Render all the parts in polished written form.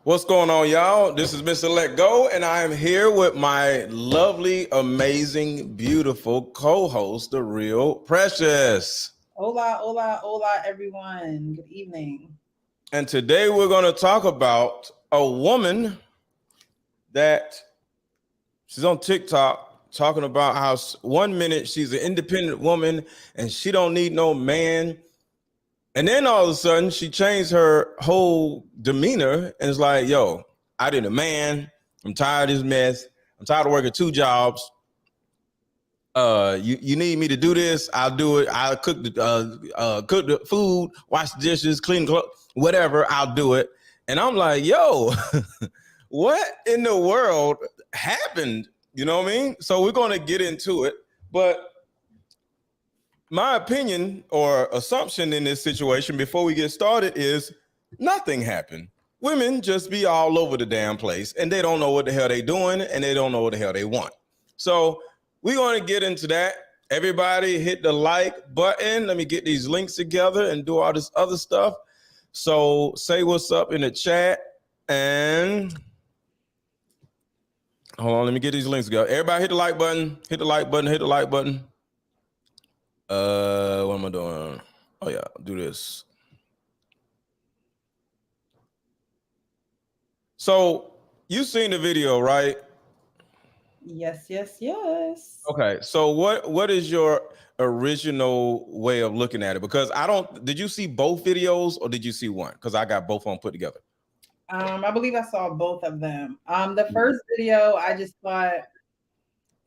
What's going on, y'all? This is MrLetGo, and I am here with my lovely, amazing, beautiful co-host, the real Precious. Hola, hola, hola, everyone. Good evening. And today we're going to talk about a woman that she's on TikTok talking about how 1 minute she's an independent woman and she don't need no man. And then all of a sudden she changed her whole demeanor and is like, yo, I did a man. I'm tired of this mess. I'm tired of working 2 jobs. You need me to do this? I'll do it. I'll cook the food, wash the dishes, clean clothes, whatever. I'll do it. And I'm like, yo, what in the world happened? You know what I mean? So we're going to get into it. But my opinion or assumption in this situation before we get started is nothing happened. Women just be all over the damn place and they don't know what the hell they doing and they don't know what the hell they want. So we're going to get into that. Everybody hit the like button. Let me get these links together and do all this other stuff. So say what's up in the chat and hold on. Let me get these links together. Everybody hit the like button, hit the like button, hit the like button. What am I doing? Oh yeah, do this. So you've seen the video, right? Yes, yes, yes. Okay. So what is your original way of looking at it? Because did you see both videos or did you see one? Because I got both of them put together. I believe I saw both of them. The first video, I just thought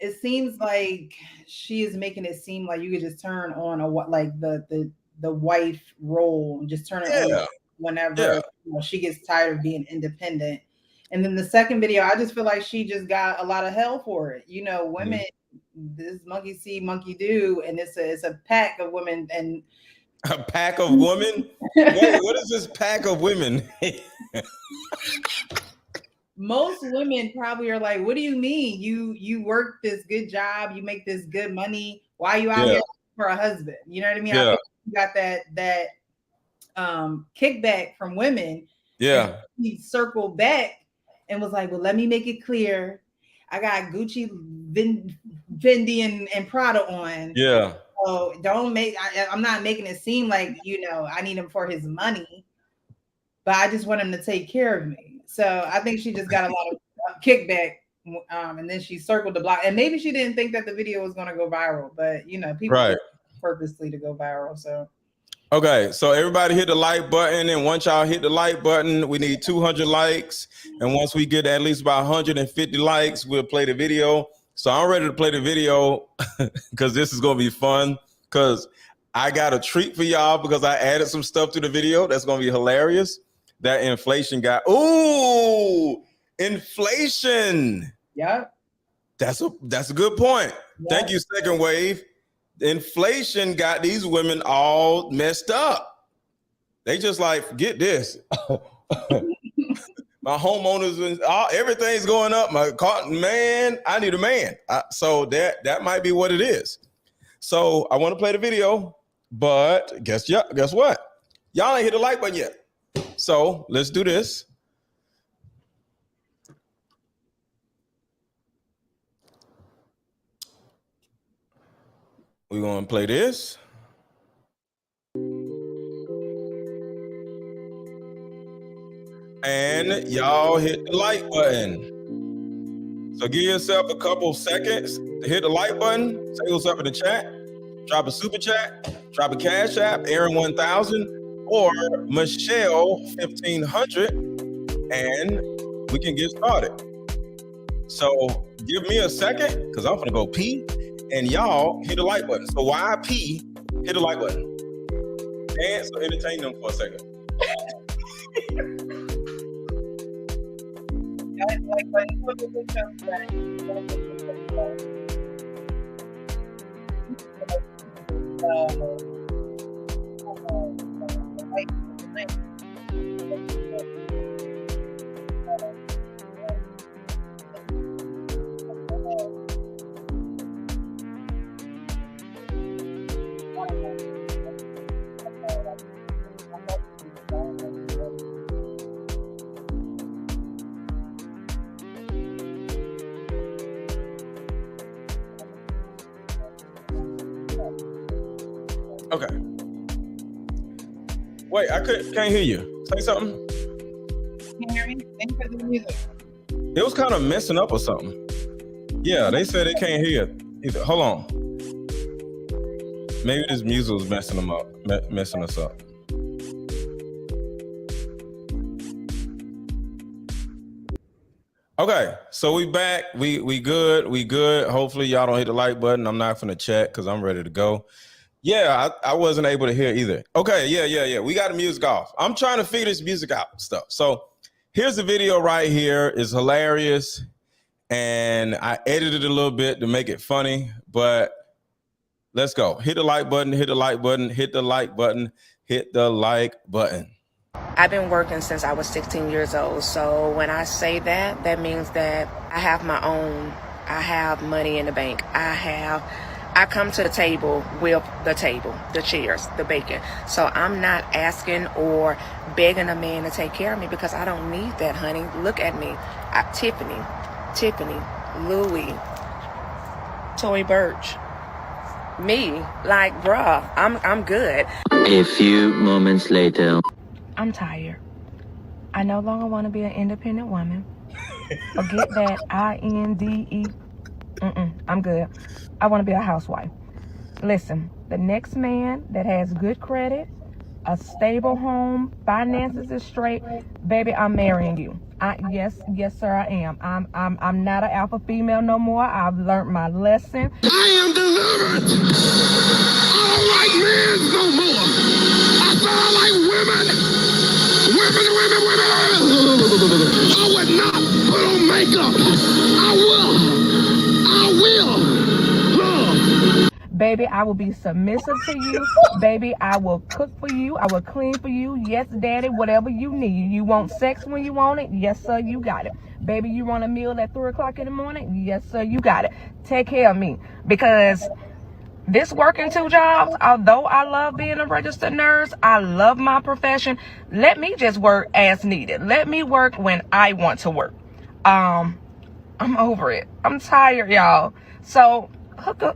it seems like she is making it seem like you could just turn on the wife role and just turn it on whenever she gets tired of being independent. And then the second video, I just feel like she just got a lot of hell for it. You know, women, this monkey see, monkey do, and it's a pack of women and a pack of women. Wait, what is this pack of women? Most women probably are like, what do you mean? You work this good job, you make this good money. Why are you out here for a husband? You know what I mean? I think you got that kickback from women. Yeah. He circled back and was like, well, let me make it clear. I got Gucci, Fendi, and Prada on. Yeah. So I'm not making it seem like, I need him for his money, but I just want him to take care of me. So I think she just got a lot of kickback. And then she circled the block. And maybe she didn't think that the video was going to go viral, but people purposely to go viral. So. Okay, so everybody hit the like button, and once y'all hit the like button, we need 200 likes. And once we get at least about 150 likes, we'll play the video. So I'm ready to play the video because this is going to be fun because I got a treat for y'all because I added some stuff to the video that's going to be hilarious. That inflation inflation. Yeah. That's a good point. Yeah. Thank you, Second Wave. Inflation got these women all messed up. They just like, forget this. My homeowners and everything's going up. My car, man, I need a man. So that might be what it is. So I want to play the video, but guess what? Y'all ain't hit the like button yet. So let's do this. We're going to play this. And y'all hit the like button. So give yourself a couple seconds to hit the like button. Say what's up in the chat. Drop a super chat. Drop a cash app, Aaron 1000 or Michelle 1500. And we can get started. So give me a second because I'm going to go pee. And y'all hit the like button. So while I pee, hit the like button. And so entertain them for a second. Okay. Wait, I can't hear you. Say something. Can you hear me? Thank you for the music. It was kind of messing up or something. Yeah, they said they can't hear it either. Hold on. Maybe this music was messing them up, messing us up. Okay, so we back. We good. Hopefully y'all don't hit the like button. I'm not gonna check because I'm ready to go. Yeah, I wasn't able to hear either. Okay, yeah. We got the music off. I'm trying to figure this music out stuff. So here's the video right here. It's hilarious. And I edited it a little bit to make it funny, but let's go. Hit the like button, hit the like button, hit the like button, hit the like button. I've been working since I was 16 years old. So when I say that, that means that I have my own, I have money in the bank. I come to the table with the table, the chairs, the bacon. So I'm not asking or begging a man to take care of me because I don't need that, honey. Look at me. Tiffany, Louis, Tory Burch, me, like, bruh, I'm good. A few moments later. I'm tired. I no longer want to be an independent woman. Forget that INDE. I'm good. I want to be a housewife. Listen, the next man that has good credit, a stable home, finances is straight, baby, I'm marrying you. Yes, sir, I am. I'm not an alpha female no more. I've learned my lesson. I am delivered. I don't like men no more. I said I like women. I would not put on makeup. I will. Baby, I will be submissive to you. Baby, I will cook for you. I will clean for you. Yes, daddy, whatever you need. You want sex when you want it? Yes, sir, you got it. Baby, you want a meal at 3 o'clock in the morning? Yes, sir, you got it. Take care of me. Because this working 2 jobs, although I love being a registered nurse, I love my profession. Let me just work as needed. Let me work when I want to work. I'm over it. I'm tired, y'all. So hook a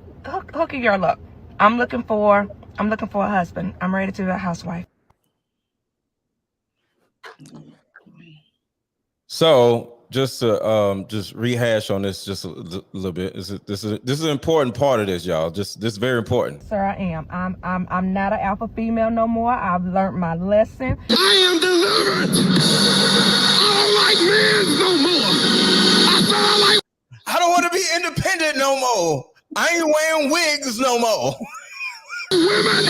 girl up. I'm looking for a husband. I'm ready to be a housewife. So just to just rehash on this just a little bit. This is an important part of this, y'all. This is very important. Sir, I am. I'm not an alpha female no more. I've learned my lesson. I am delivered. I don't like men no more. I don't want to be independent no more. I ain't wearing wigs no more. Women.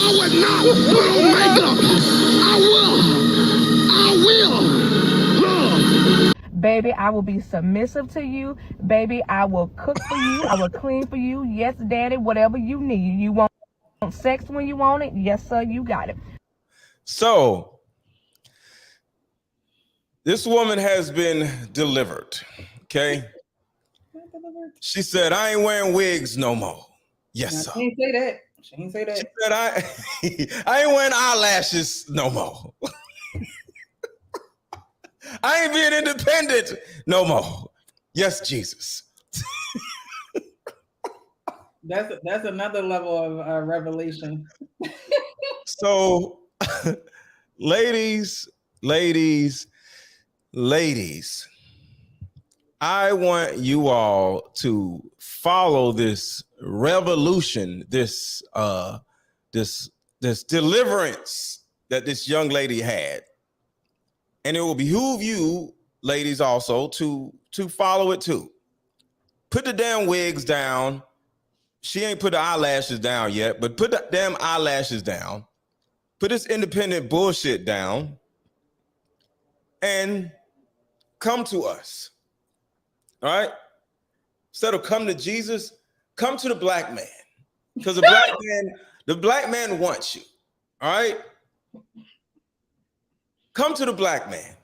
I would not put on makeup. I will. Baby, I will be submissive to you. Baby, I will cook for you. I will clean for you. Yes, daddy, whatever you need. You want sex when you want it? Yes, sir, you got it. So this woman has been delivered. Okay. She said, I ain't wearing wigs no more. Yes, sir. She ain't say that. She ain't say that. She said, I ain't wearing eyelashes no more. I ain't being independent no more. Yes, Jesus. That's another level of revelation. So, ladies, I want you all to follow this revolution, this deliverance that this young lady had. And it will behoove you, ladies, also to follow it too. Put the damn wigs down. She ain't put the eyelashes down yet, but put the damn eyelashes down. Put this independent bullshit down and come to us. All right? Instead of come to Jesus, come to the black man. Because the black man wants you. All right? Come to the black man.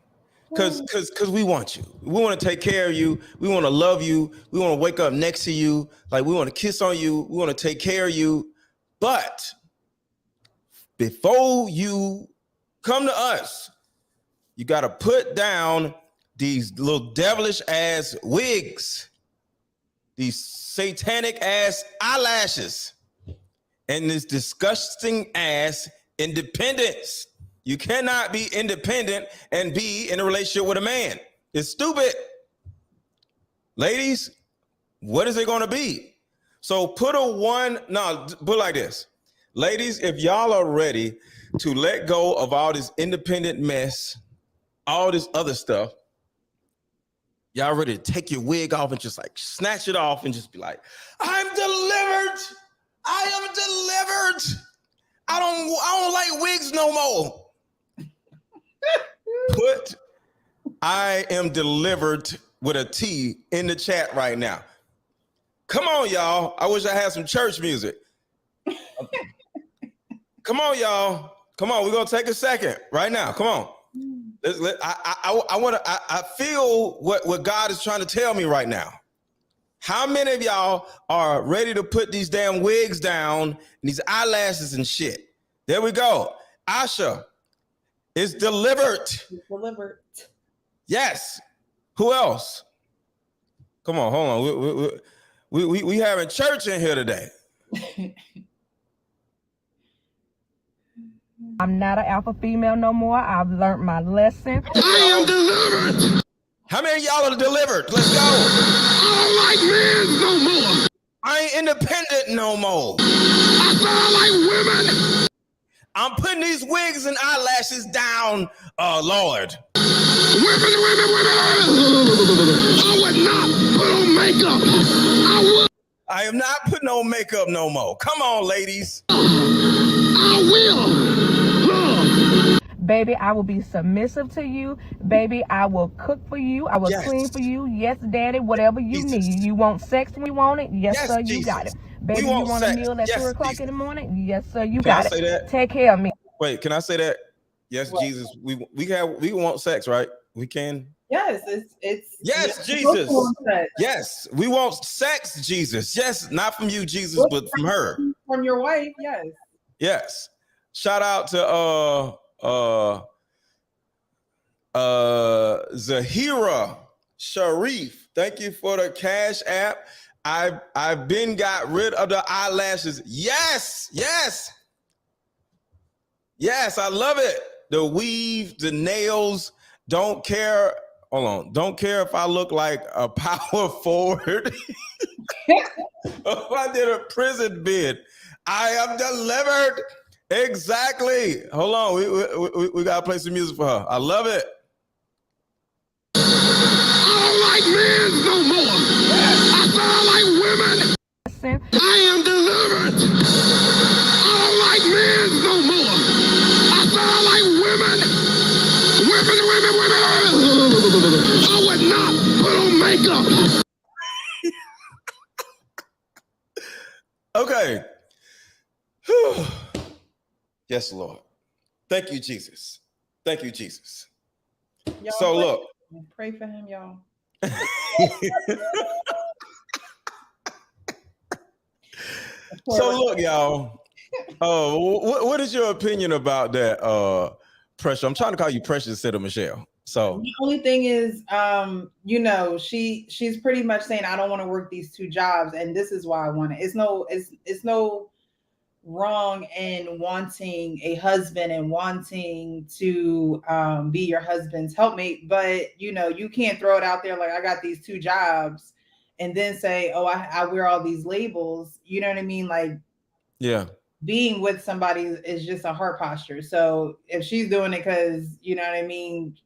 Because we want you. We want to take care of you. We want to love you. We want to wake up next to you. Like, we want to kiss on you. We want to take care of you. But before you come to us, you got to put down these little devilish ass wigs these satanic ass eyelashes and this disgusting ass independence. You cannot be independent and be in a relationship with a man. It's stupid. Ladies, what is it going to be? So put it like this. Ladies, if y'all are ready to let go of all this independent mess, all this other stuff, y'all ready to take your wig off and just like snatch it off and just be like, I'm delivered. I am delivered. I don't like wigs no more. Put I am delivered with a T in the chat right now. Come on, y'all. I wish I had some church music. Come on, y'all. Come on, we're gonna take a second right now. Come on. I feel what God is trying to tell me right now. How many of y'all are ready to put these damn wigs down and these eyelashes and shit? There we go. Asha is delivered. Delivered. Yes. Who else? Come on, hold on. We having church in here today. I'm not an alpha female no more. I've learned my lesson. I am delivered. How many of y'all are delivered? Let's go. I don't like men no more. I ain't independent no more. I said I like women. I'm putting these wigs and eyelashes down, Lord. Women. I would not put on makeup. I am not putting on makeup no more. Come on, ladies. I will. Baby, I will be submissive to you. Baby, I will cook for you. I will clean for you. Yes, daddy, whatever you need. You want sex when you want it? Yes, sir, you got it. Baby, you want a meal at 3 o'clock in the morning? Yes, sir, you got it. Take care of me. Wait, can I say that? Yes, what? Jesus. We want sex, right? We can. Yes, it's yes, Jesus. Yes, we want sex, Jesus. Yes, not from you, Jesus, but from her. From your wife, yes. Yes. Shout out to Zahira Sharif. Thank you for the Cash App. I've been got rid of the eyelashes. Yes, I love it. The weave, the nails. Don't care. Hold on. Don't care if I look like a power forward. I did a prison bid. I am delivered. Exactly. Hold on. We gotta play some music for her. I love it. I don't like men no more. I said I like women. I am delivered. I don't like men no more. I said I like women. I would not put on makeup. Okay. Yes, Lord. Thank you, Jesus. Thank you, Jesus. Y'all so look. Pray for him, y'all. So look, y'all. What is your opinion about that Pressure? I'm trying to call you Precious instead of Michelle. So the only thing is, she's pretty much saying I don't want to work these two jobs, and this is why I want it. It's no wrong in wanting a husband and wanting to be your husband's helpmate, but you can't throw it out there like I got these two jobs and then say, oh, I wear all these labels. You know what I mean? Like, yeah, being with somebody is just a heart posture. So if she's doing it because, you know what I mean,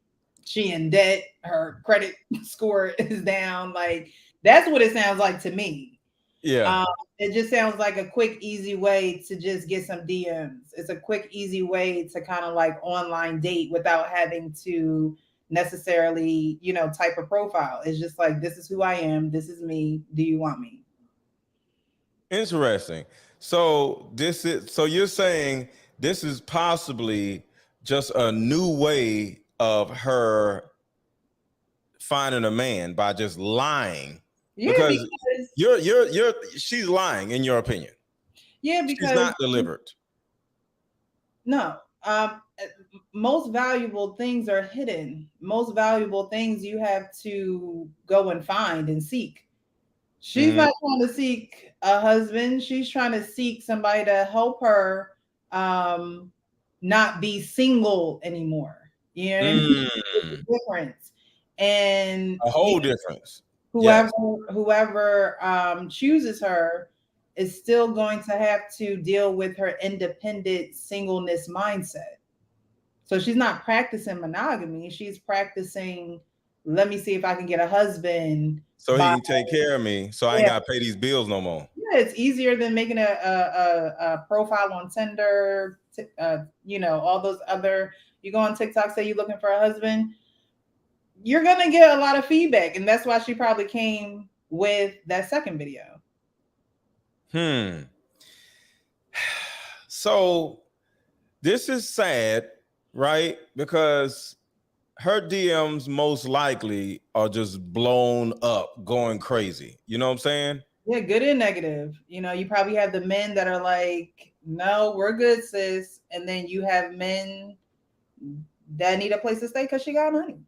she in debt, her credit score is down, like that's what it sounds like to me. Yeah. It just sounds like a quick, easy way to just get some DMs. It's a quick, easy way to kind of like online date without having to necessarily, type a profile. It's just like, this is who I am. This is me. Do you want me? Interesting. So you're saying this is possibly just a new way of her finding a man by just lying. Yeah, because she's lying in your opinion. Yeah, because she's not delivered. No. Most valuable things are hidden. Most valuable things you have to go and find and seek. She's not trying to seek a husband. She's trying to seek somebody to help her not be single anymore. You know what I mean? It's a difference. And A whole difference. whoever chooses her is still going to have to deal with her independent singleness mindset. So she's not practicing monogamy. She's practicing, let me see if I can get a husband. So he can take care of me, so I ain't got to pay these bills no more. Yeah, it's easier than making a profile on Tinder, all those other, you go on TikTok, say you're looking for a husband, you're going to get a lot of feedback. And that's why she probably came with that second video. So this is sad, right? Because her DMs most likely are just blown up, going crazy. You know what I'm saying? Yeah, good and negative. You probably have the men that are like, no, we're good, sis. And then you have men that need a place to stay because she got money.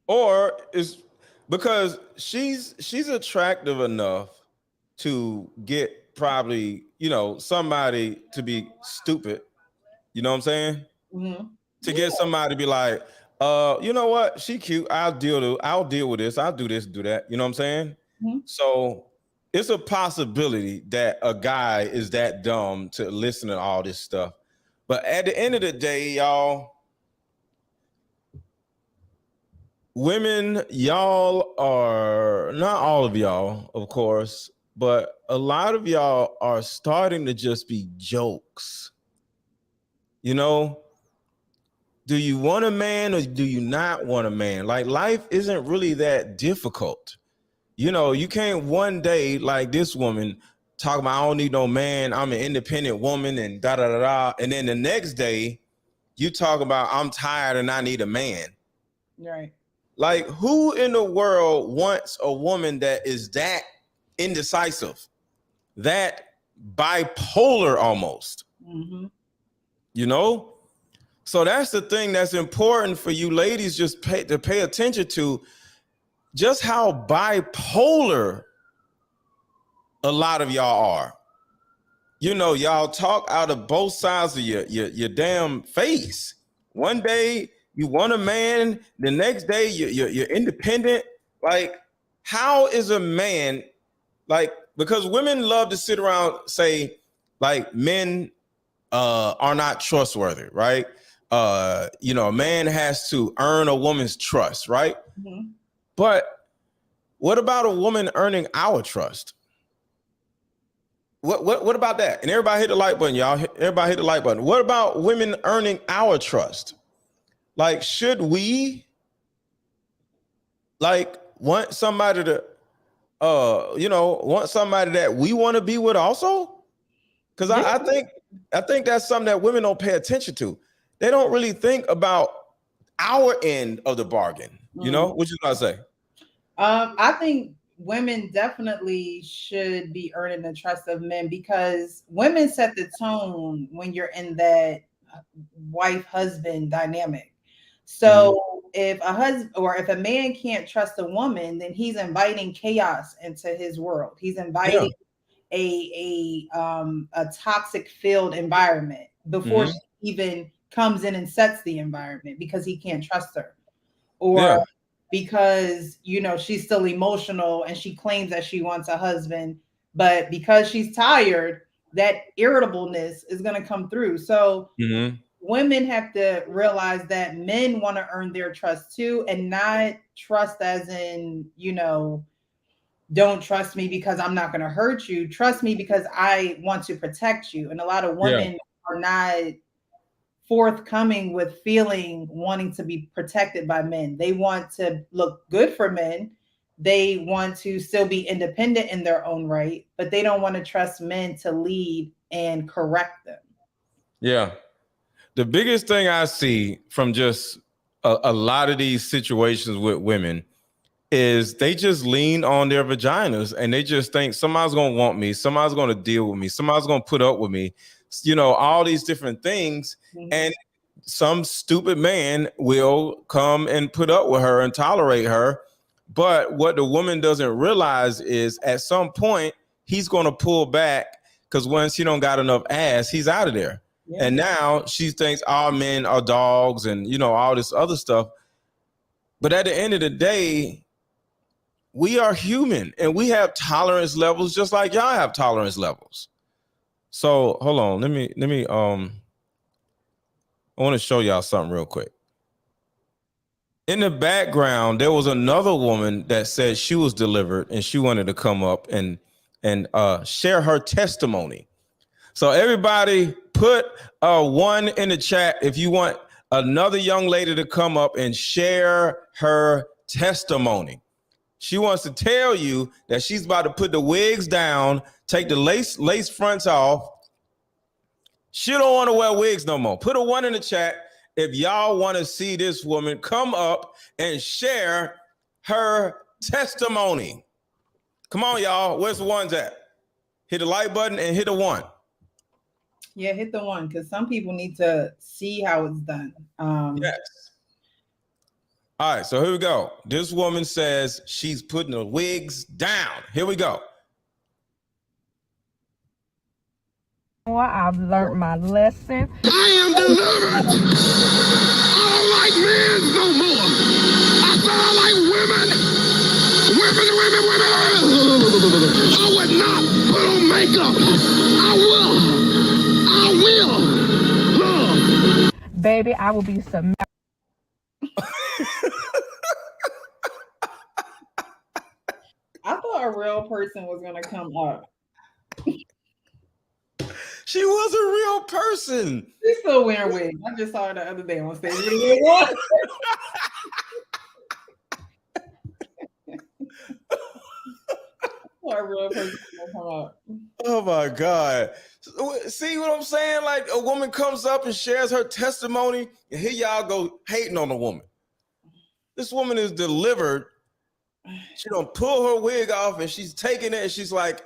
Or is because she's attractive enough to get probably, somebody to be stupid. You know what I'm saying? To get somebody to be like, you know what? She cute. I'll deal with this. I'll do this, do that. You know what I'm saying? So it's a possibility that a guy is that dumb to listen to all this stuff. But at the end of the day, y'all, women, y'all are, not all of y'all, of course, but a lot of y'all are starting to just be jokes. Do you want a man or do you not want a man? Like, life isn't really that difficult. You can't one day, like this woman, talk about, I don't need no man, I'm an independent woman and da da da da. And then the next day, you talk about, I'm tired and I need a man. Right. Like, who in the world wants a woman that is that indecisive, that bipolar almost? So that's the thing that's important for you ladies just to pay attention to, just how bipolar a lot of y'all are. Y'all talk out of both sides of your damn face. One day you want a man, the next day you're independent. Like, how is a man, like, because women love to sit around say, like, men are not trustworthy, right? A man has to earn a woman's trust, right? But what about a woman earning our trust? What about that? And everybody hit the like button, y'all. Everybody hit the like button. What about women earning our trust? Like, should we want somebody to want somebody that we want to be with also? Because I think that's something that women don't pay attention to. They don't really think about our end of the bargain. What you gonna say? I think women definitely should be earning the trust of men, because women set the tone when you're in that wife-husband dynamic. So if a husband or if a man can't trust a woman, then he's inviting chaos into his world. He's inviting a toxic filled environment before she even comes in and sets the environment, because he can't trust her, or because she's still emotional and she claims that she wants a husband, but because she's tired, that irritableness is going to come through. So women have to realize that men want to earn their trust too, and not trust as in, don't trust me because I'm not going to hurt you. Trust me because I want to protect you. And a lot of women are not forthcoming with wanting to be protected by men. They want to look good for men. They want to still be independent in their own right, but they don't want to trust men to lead and correct them. Yeah. The biggest thing I see from just a lot of these situations with women is they just lean on their vaginas and they just think somebody's going to want me. Somebody's going to deal with me. Somebody's going to put up with me. All these different things. And some stupid man will come and put up with her and tolerate her But what the woman doesn't realize is at some point he's going to pull back because once he don't got enough ass, he's out of there. Yeah. And now she thinks all men are dogs and, you know, all this other stuff. But at the end of the day, we are human and we have tolerance levels just like y'all have tolerance levels. So hold on, let me I want to show y'all something real quick. In the background, there was another woman that said she was delivered and she wanted to come up and share her testimony. So everybody put 1 in the chat if you want another young lady to come up and share her testimony. She wants to tell you that she's about to put the wigs down, take the lace fronts off. She don't want to wear wigs no more. Put a 1 in the chat if y'all want to see this woman come up and share her testimony. Come on, y'all. Where's the ones at? Hit the like button and hit a 1. Yeah, hit the 1 because some people need to see how it's done. Yes. All right, so here we go. This woman says she's putting the wigs down. Here we go. I've learned my lesson. I am delivered. I don't like men no more. I said I like women. Women. I would not put on makeup. I will. Love. Baby, I will be submissive. I thought a real person was going to come up. She was a real person. She's still wearing wigs. I just saw her the other day on stage. A real person will come up. Oh my God. See what I'm saying? Like a woman comes up and shares her testimony, and here y'all go hating on the woman. This woman is delivered. She don't pull her wig off and she's taking it and she's like,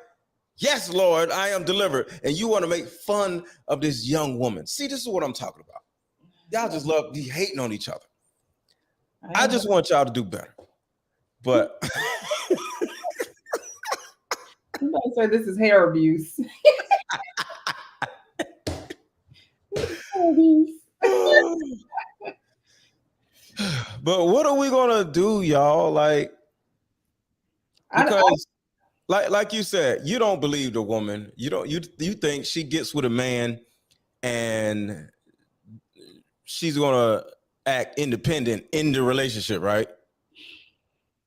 yes, Lord, I am delivered. And you want to make fun of this young woman. See, this is what I'm talking about. Y'all just love be hating on each other. I just want y'all to do better. But somebody said this is hair abuse. But what are we gonna do, y'all? Like, because like you said, you don't believe the woman. You think she gets with a man and she's gonna act independent in the relationship, right?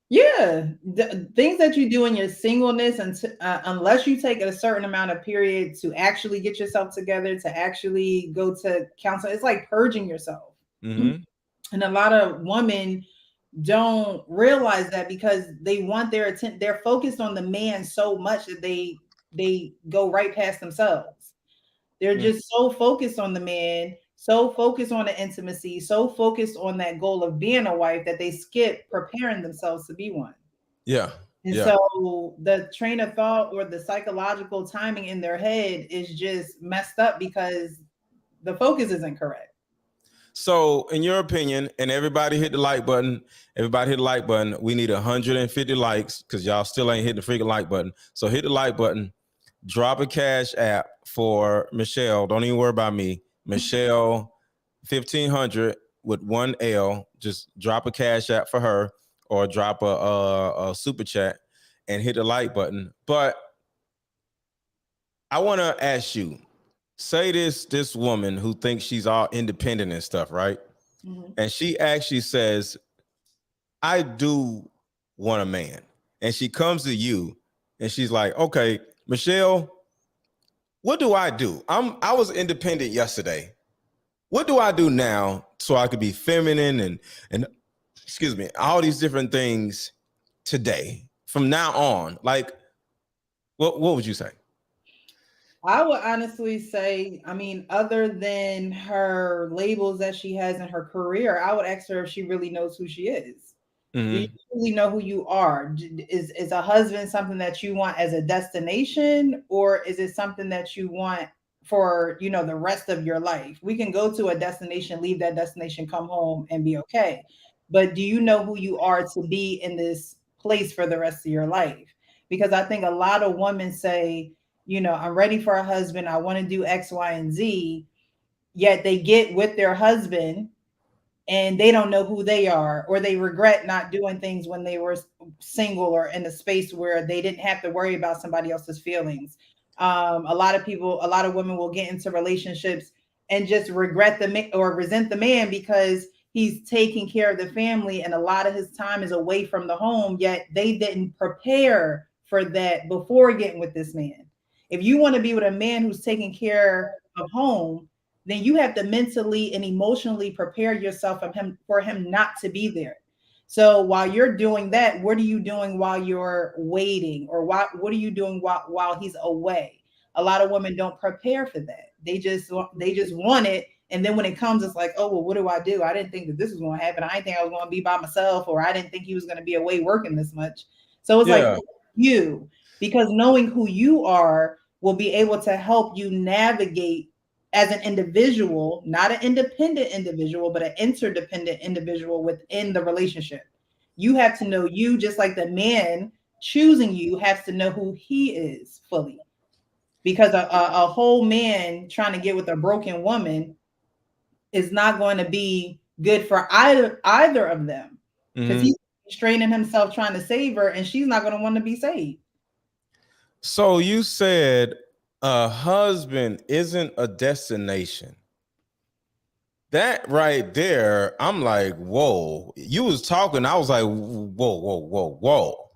Yeah, the things that you do in your singleness, and unless you take a certain amount of period to actually get yourself together, to actually go to counseling, it's like purging yourself. Mm-hmm. And a lot of women don't realize that because they want their attention. They're focused on the man so much that they go right past themselves. They're just so focused on the man, so focused on the intimacy, so focused on that goal of being a wife that they skip preparing themselves to be one. Yeah. And so the train of thought or the psychological timing in their head is just messed up because the focus isn't correct. So in your opinion, and everybody hit the like button, we need 150 likes because y'all still ain't hitting the freaking like button. So hit the like button, drop a cash app for Michelle. Don't even worry about me. Michelle, 1,500 with 1 L. Just drop a cash app for her or drop a super chat and hit the like button. But I want to ask you, say this woman who thinks she's all independent and stuff, right? Mm-hmm. And she actually says, I do want a man. And she comes to you and she's like, okay, Michelle, what do I do? I was independent yesterday. What do I do now so I could be feminine and excuse me, all these different things today from now on? Like, what would you say? I would honestly say, I mean, other than her labels that she has in her career, I would ask her if she really knows who she is. Mm-hmm. Do you really know who you are? Is a husband something that you want as a destination, or is it something that you want for, the rest of your life? We can go to a destination, leave that destination, come home and be okay. But do you know who you are to be in this place for the rest of your life. Because I think a lot of women say, you know, I'm ready for a husband, I want to do X, Y, and Z, yet they get with their husband and they don't know who they are, or they regret not doing things when they were single or in a space where they didn't have to worry about somebody else's feelings. A lot of women will get into relationships and just regret or resent the man because he's taking care of the family and a lot of his time is away from the home, yet they didn't prepare for that before getting with this man. If you want to be with a man who's taking care of home, then you have to mentally and emotionally prepare yourself for him not to be there. So while you're doing that, what are you doing while you're waiting, or what are you doing while he's away? A lot of women don't prepare for that. They just want it, and then when it comes, it's like, oh well, what do I do? I didn't think that this was going to happen. I didn't think I was going to be by myself, or I didn't think he was going to be away working this much. So it's like you, because knowing who you are will be able to help you navigate as an individual, not an independent individual, but an interdependent individual within the relationship. You have to know you, just like the man choosing you has to know who he is fully. Because a whole man trying to get with a broken woman is not going to be good for either of them. Because he's straining himself trying to save her, and she's not going to want to be saved. So you said a husband isn't a destination. That right there, I'm like, whoa. You was talking, I was like, whoa.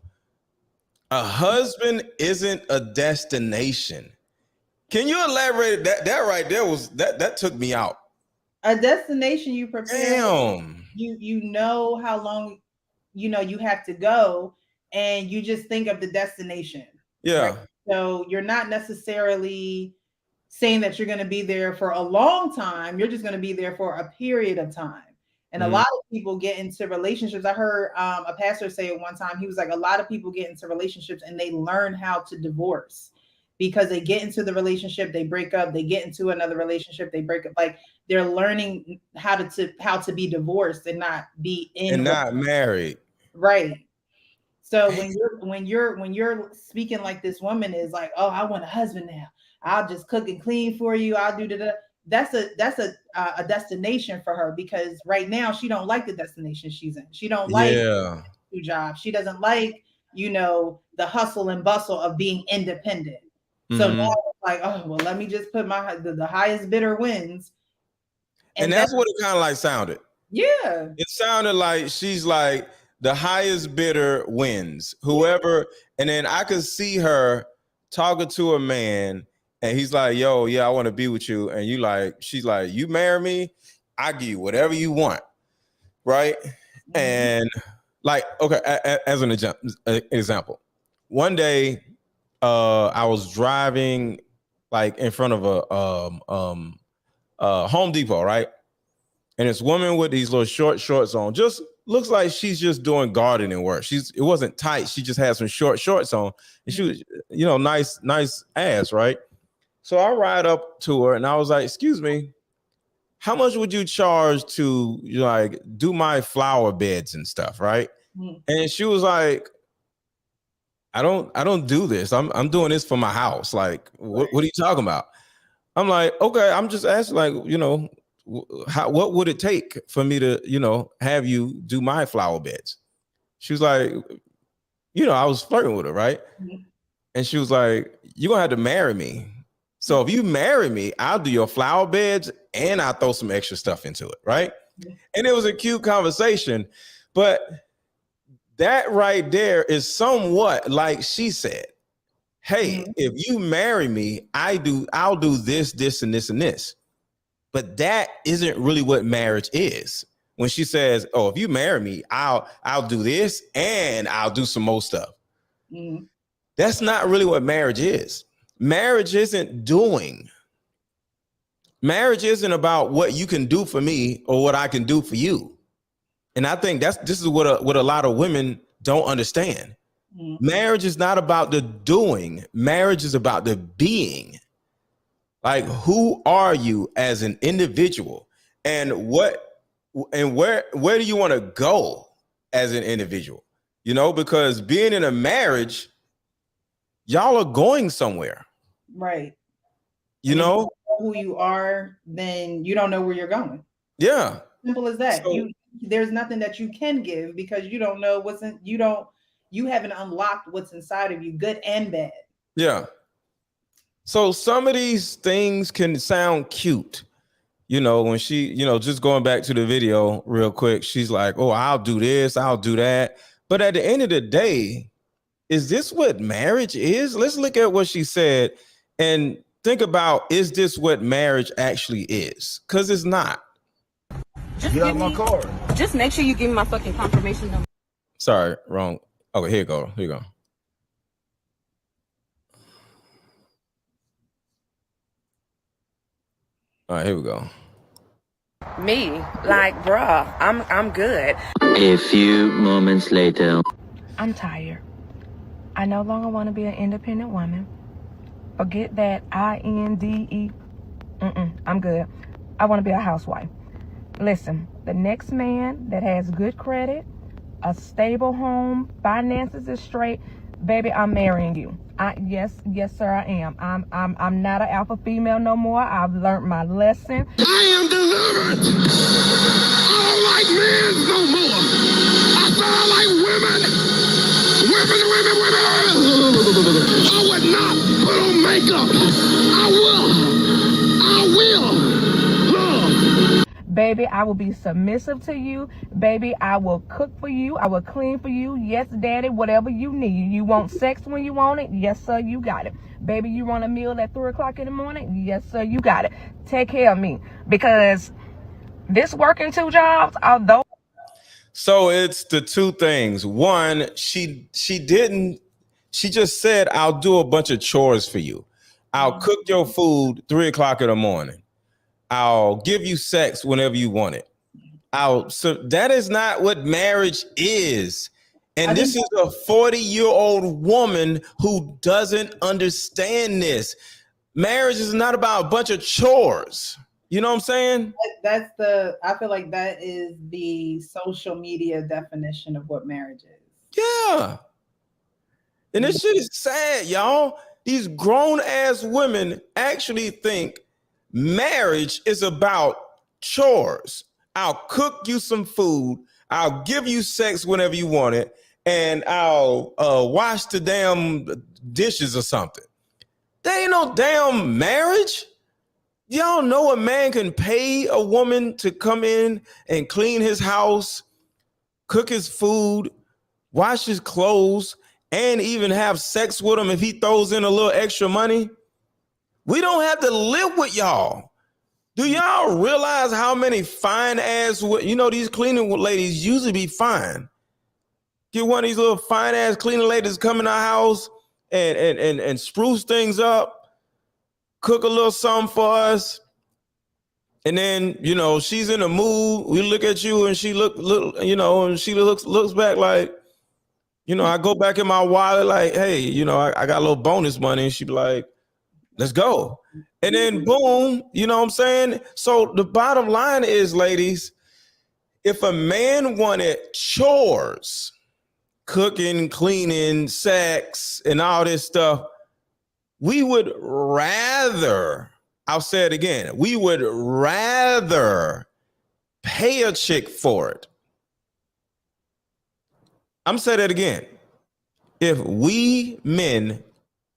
A husband isn't a destination. Can you elaborate? That right there was that took me out. A destination you prepare. Damn. You know how long you have to go, and you just think of the destination. Yeah. Right? So you're not necessarily saying that you're going to be there for a long time. You're just going to be there for a period of time. And a lot of people get into relationships. I heard a pastor say it one time. He was like, a lot of people get into relationships and they learn how to divorce, because they get into the relationship, they break up, they get into another relationship, they break up. Like they're learning how to be divorced and not be not married. Right. So when you're speaking like this woman is like, oh, I want a husband now. I'll just cook and clean for you. I'll do that. That's a destination for her, because right now she don't like the destination she's in. She don't like two jobs. She doesn't like, the hustle and bustle of being independent. So now it's like, oh well, let me just put the highest bidder wins. And that's what it kind of like sounded. Yeah. It sounded like she's like, the highest bidder wins. Whoever, and then I could see her talking to a man, and he's like, yo, yeah, I want to be with you. And she's like, you marry me, I give you whatever you want. Right. And like, okay, as an example, one day I was driving like in front of a Home Depot, right? And this woman with these little short shorts on, just looks like she's just doing gardening work. It wasn't tight. She just had some short shorts on, and she was, nice ass, right? So I ride up to her and I was like, excuse me, how much would you charge to like do my flower beds and stuff, right? And she was like, I don't do this. I'm doing this for my house. Like, what are you talking about? I'm like, okay, I'm just asking, like, what would it take for me to, have you do my flower beds? She was like, I was flirting with her, right? And she was like, you're gonna have to marry me. So if you marry me, I'll do your flower beds and I'll throw some extra stuff into it, right? And it was a cute conversation, but that right there is somewhat like she said, hey, if you marry me, I'll do this, this, and this, and this. But that isn't really what marriage is. When she says, oh, if you marry me, I'll do this and I'll do some more stuff. That's not really what marriage is. Marriage isn't doing. Marriage isn't about what you can do for me or what I can do for you. And I think this is what a lot of women don't understand. Marriage is not about the doing. Marriage is about the being. Like, who are you as an individual, and where do you want to go as an individual? you know, because being in a marriage, y'all are going somewhere. Right. You and know? if you don't know who you are, then you don't know where you're going. Yeah. Simple as that. So, There's nothing that you can give because you don't know what's in, you haven't unlocked what's inside of you, good and bad. yeah. So some of these things can sound cute. You know, when she, you know, just going back to the video real quick, she's like, oh, I'll do this, I'll do that. But at the end of the day, is this what marriage is? Let's look at what she said and think about, is this what marriage actually is? Because it's not. Just get out my car. Just make sure you give me my fucking confirmation number. Sorry, wrong. Okay, here you go. Here you go. All right, here we go. Me, like, bruh, I'm good. A few moments later. I'm tired. I no longer want to be an independent woman. Forget that INDE. I'm good. I want to be a housewife. Listen, the next man that has good credit, a stable home, finances is straight, baby, I'm marrying you. Yes, sir, I am. I'm not an alpha female no more. I've learned my lesson. I am delivered. I don't like men no more. I sound like women. Women. I would not put on makeup. I will. Baby, I will be submissive to you. Baby, I will cook for you. I will clean for you. Yes, daddy, whatever you need. You want sex when you want it? Yes, sir, you got it. Baby, you want a meal at 3 o'clock in the morning? Yes, sir, you got it. Take care of me. Because this working 2 jobs, although... So it's the two things. One, she just said, I'll do a bunch of chores for you. I'll cook your food 3 o'clock in the morning. I'll give you sex whenever you want it. So that is not what marriage is. And this is a 40-year-old woman who doesn't understand this. Marriage is not about a bunch of chores. You know what I'm saying? I feel like that is the social media definition of what marriage is. Yeah. And this shit is sad, y'all. These grown ass women actually think marriage is about chores. I'll cook you some food. I'll give you sex whenever you want it. And I'll wash the damn dishes or something. There ain't no damn marriage. Y'all know a man can pay a woman to come in and clean his house, cook his food, wash his clothes, and even have sex with him if he throws in a little extra money. We don't have to live with y'all. Do y'all realize how many fine ass, you know, these cleaning ladies usually be fine. Get one of these little fine ass cleaning ladies come in our house and spruce things up, cook a little something for us. And then, you know, she's in a mood. We look at you and she look, you know, and she looks back like, you know, I go back in my wallet like, hey, you know, I got a little bonus money. And she be like, let's go. And then boom, you know what I'm saying? So the bottom line is, ladies, if a man wanted chores, cooking, cleaning, sex, and all this stuff, we would rather, I'll say it again, we would rather pay a chick for it. I'm saying that again. If we men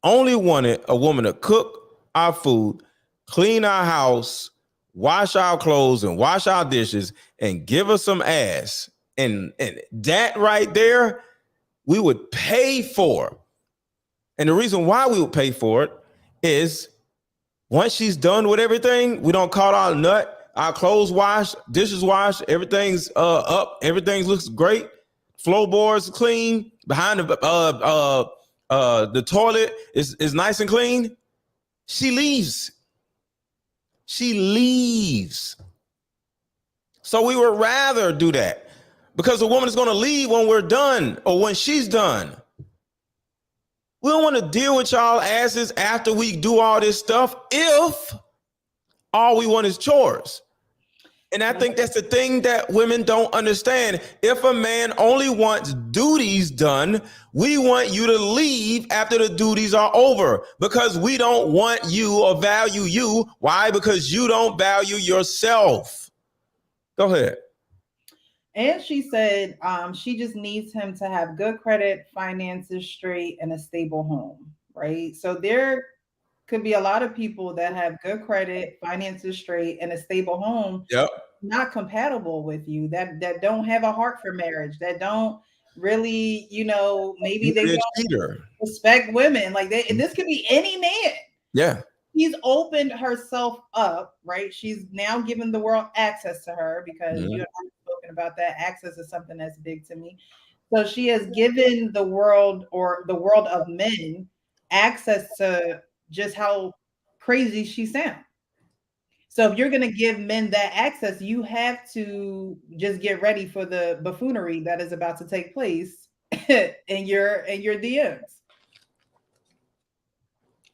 only wanted a woman to cook our food, clean our house, wash our clothes, and wash our dishes, and give us some ass, and that right there, we would pay for. And the reason why we would pay for it is once she's done with everything, we don't call our nut, our clothes washed, dishes washed, everything's up, everything looks great, floorboards clean, behind the toilet is nice and clean. She leaves. So we would rather do that because the woman is going to leave when we're done or when she's done. We don't want to deal with y'all asses after we do all this stuff if all we want is chores. And I think that's the thing that women don't understand. If a man only wants duties done, we want you to leave after the duties are over because we don't want you or value you. Why? Because you don't value yourself. Go ahead. And she said she just needs him to have good credit, finances straight, and a stable home, right? So there could be a lot of people that have good credit, finances straight, and a stable home, Yep. not compatible with you, that don't have a heart for marriage, that don't really, maybe they Be a don't cheater. respect women. Like this could be any man. Yeah. She's opened herself up, right? She's now given the world access to her because you and I have spoken about that. Access is something that's big to me. So she has given the world or the world of men access to just how crazy she sounds. So if you're going to give men that access, you have to just get ready for the buffoonery that is about to take place in your DMs.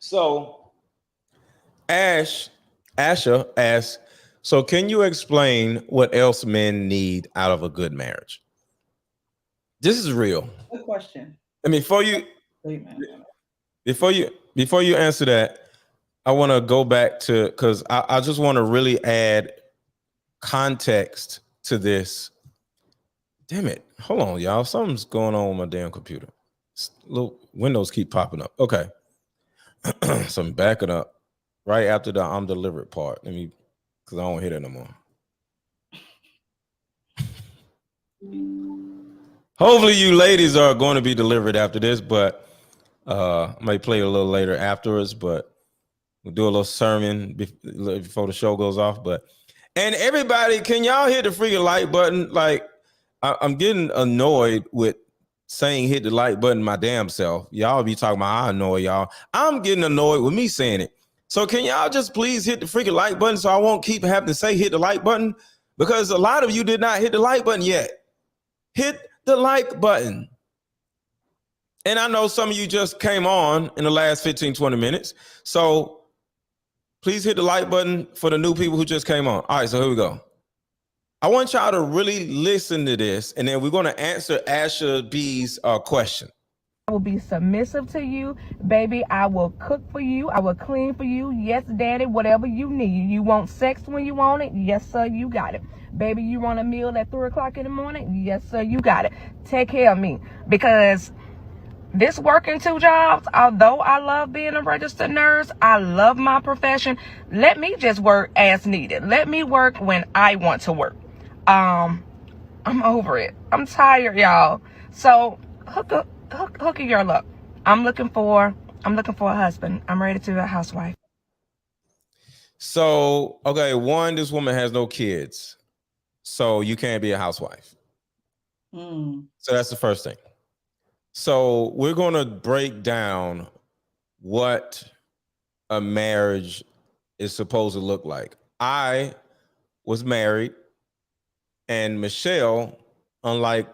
So Asha asks, so can you explain what else men need out of a good marriage? This is real. Good question. I mean, before you answer that, I want to go back to, because I just want to really add context to this. Damn it. Hold on, y'all. Something's going on with my damn computer. Little windows keep popping up. Okay. So I'm backing up right after the I'm delivered part. Let me, because I don't hear that no more. Hopefully you ladies are going to be delivered after this, but I might play it a little later afterwards, but we'll do a little sermon before the show goes off. And everybody, can y'all hit the freaking like button? Like, I'm getting annoyed with saying hit the like button my damn self. Y'all be talking about I annoy y'all. I'm getting annoyed with me saying it. So can y'all just please hit the freaking like button so I won't keep having to say hit the like button? Because a lot of you did not hit the like button yet. Hit the like button. And I know some of you just came on in the last 15, 20 minutes. So please hit the like button for the new people who just came on. All right, so here we go. I want y'all to really listen to this, and then we're going to answer Asha B's question. I will be submissive to you, baby. I will cook for you. I will clean for you. Yes, daddy, whatever you need. You want sex when you want it? Yes, sir, you got it. Baby, you want a meal at 3 o'clock in the morning? Yes, sir, you got it. Take care of me. Because this working 2 jobs, although I love being a registered nurse, I love my profession. Let me just work as needed. Let me work when I want to work. I'm over it. I'm tired, y'all. So hook a girl up. I'm looking for a husband. I'm ready to be a housewife. So, okay, one, this woman has no kids, so you can't be a housewife. So that's the first thing. So we're going to break down what a marriage is supposed to look like. I was married, and Michelle, unlike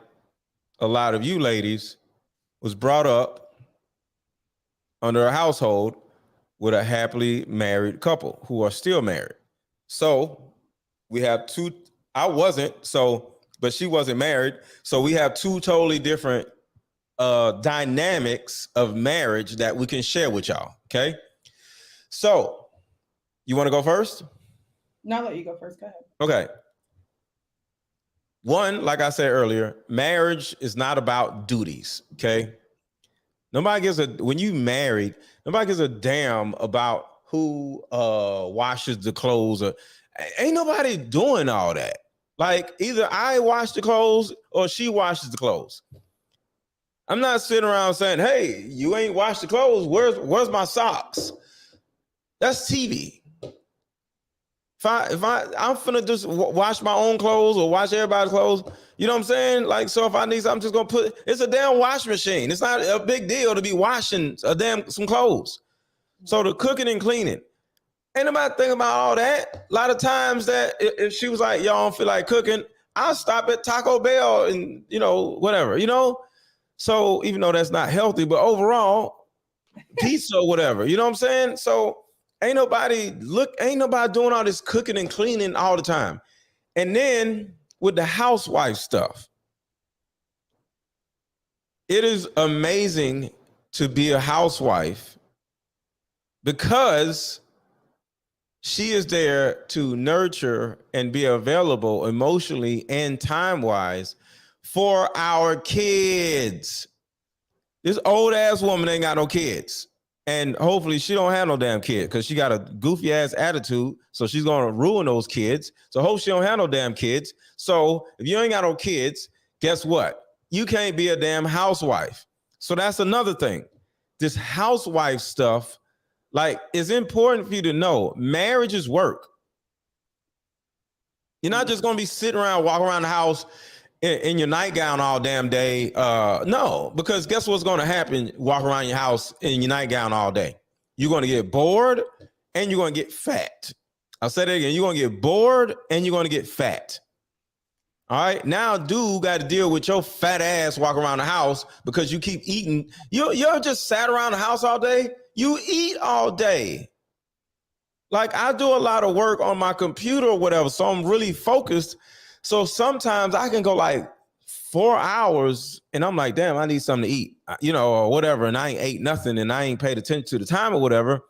a lot of you ladies, was brought up under a household with a happily married couple who are still married. So we have two, I wasn't, but she wasn't married. So we have 2 totally different dynamics of marriage that we can share with y'all. Okay. So you want to go first? No, I'll let you go first. Go ahead. Okay. One, like I said earlier, marriage is not about duties. Okay. When you married, nobody gives a damn about who washes the clothes. Ain't nobody doing all that. Like either I wash the clothes or she washes the clothes. I'm not sitting around saying, hey, you ain't washed the clothes. Where's my socks? That's TV. If I'm finna just wash my own clothes or wash everybody's clothes, you know what I'm saying? Like, so if I need something, I'm just gonna it's a damn wash machine. It's not a big deal to be washing some clothes. So the cooking and cleaning, ain't nobody thinking about all that. A lot of times that if she was like, y'all don't feel like cooking, I'll stop at Taco Bell and, whatever, So even though that's not healthy, but overall, pizza or whatever, you know what I'm saying? So ain't nobody doing all this cooking and cleaning all the time. And then with the housewife stuff, it is amazing to be a housewife because she is there to nurture and be available emotionally and time-wise for our kids. This old ass woman ain't got no kids. And hopefully she don't have no damn kid because she got a goofy ass attitude. So she's gonna ruin those kids. So hope she don't have no damn kids. So if you ain't got no kids, guess what? You can't be a damn housewife. So that's another thing. This housewife stuff, like, it's important for you to know marriage is work. You're not just gonna be sitting around, walking around the house in your nightgown all damn day. No, because guess what's going to happen? Walk around your house in your nightgown all day. You're going to get bored and you're going to get fat. I'll say that again. You're going to get bored and you're going to get fat. All right. Now, dude got to deal with your fat ass walking around the house because you keep eating. You're just sat around the house all day. You eat all day. Like, I do a lot of work on my computer or whatever, so I'm really focused. So sometimes I can go like 4 hours and I'm like, damn, I need something to eat, or whatever. And I ain't ate nothing and I ain't paid attention to the time or whatever.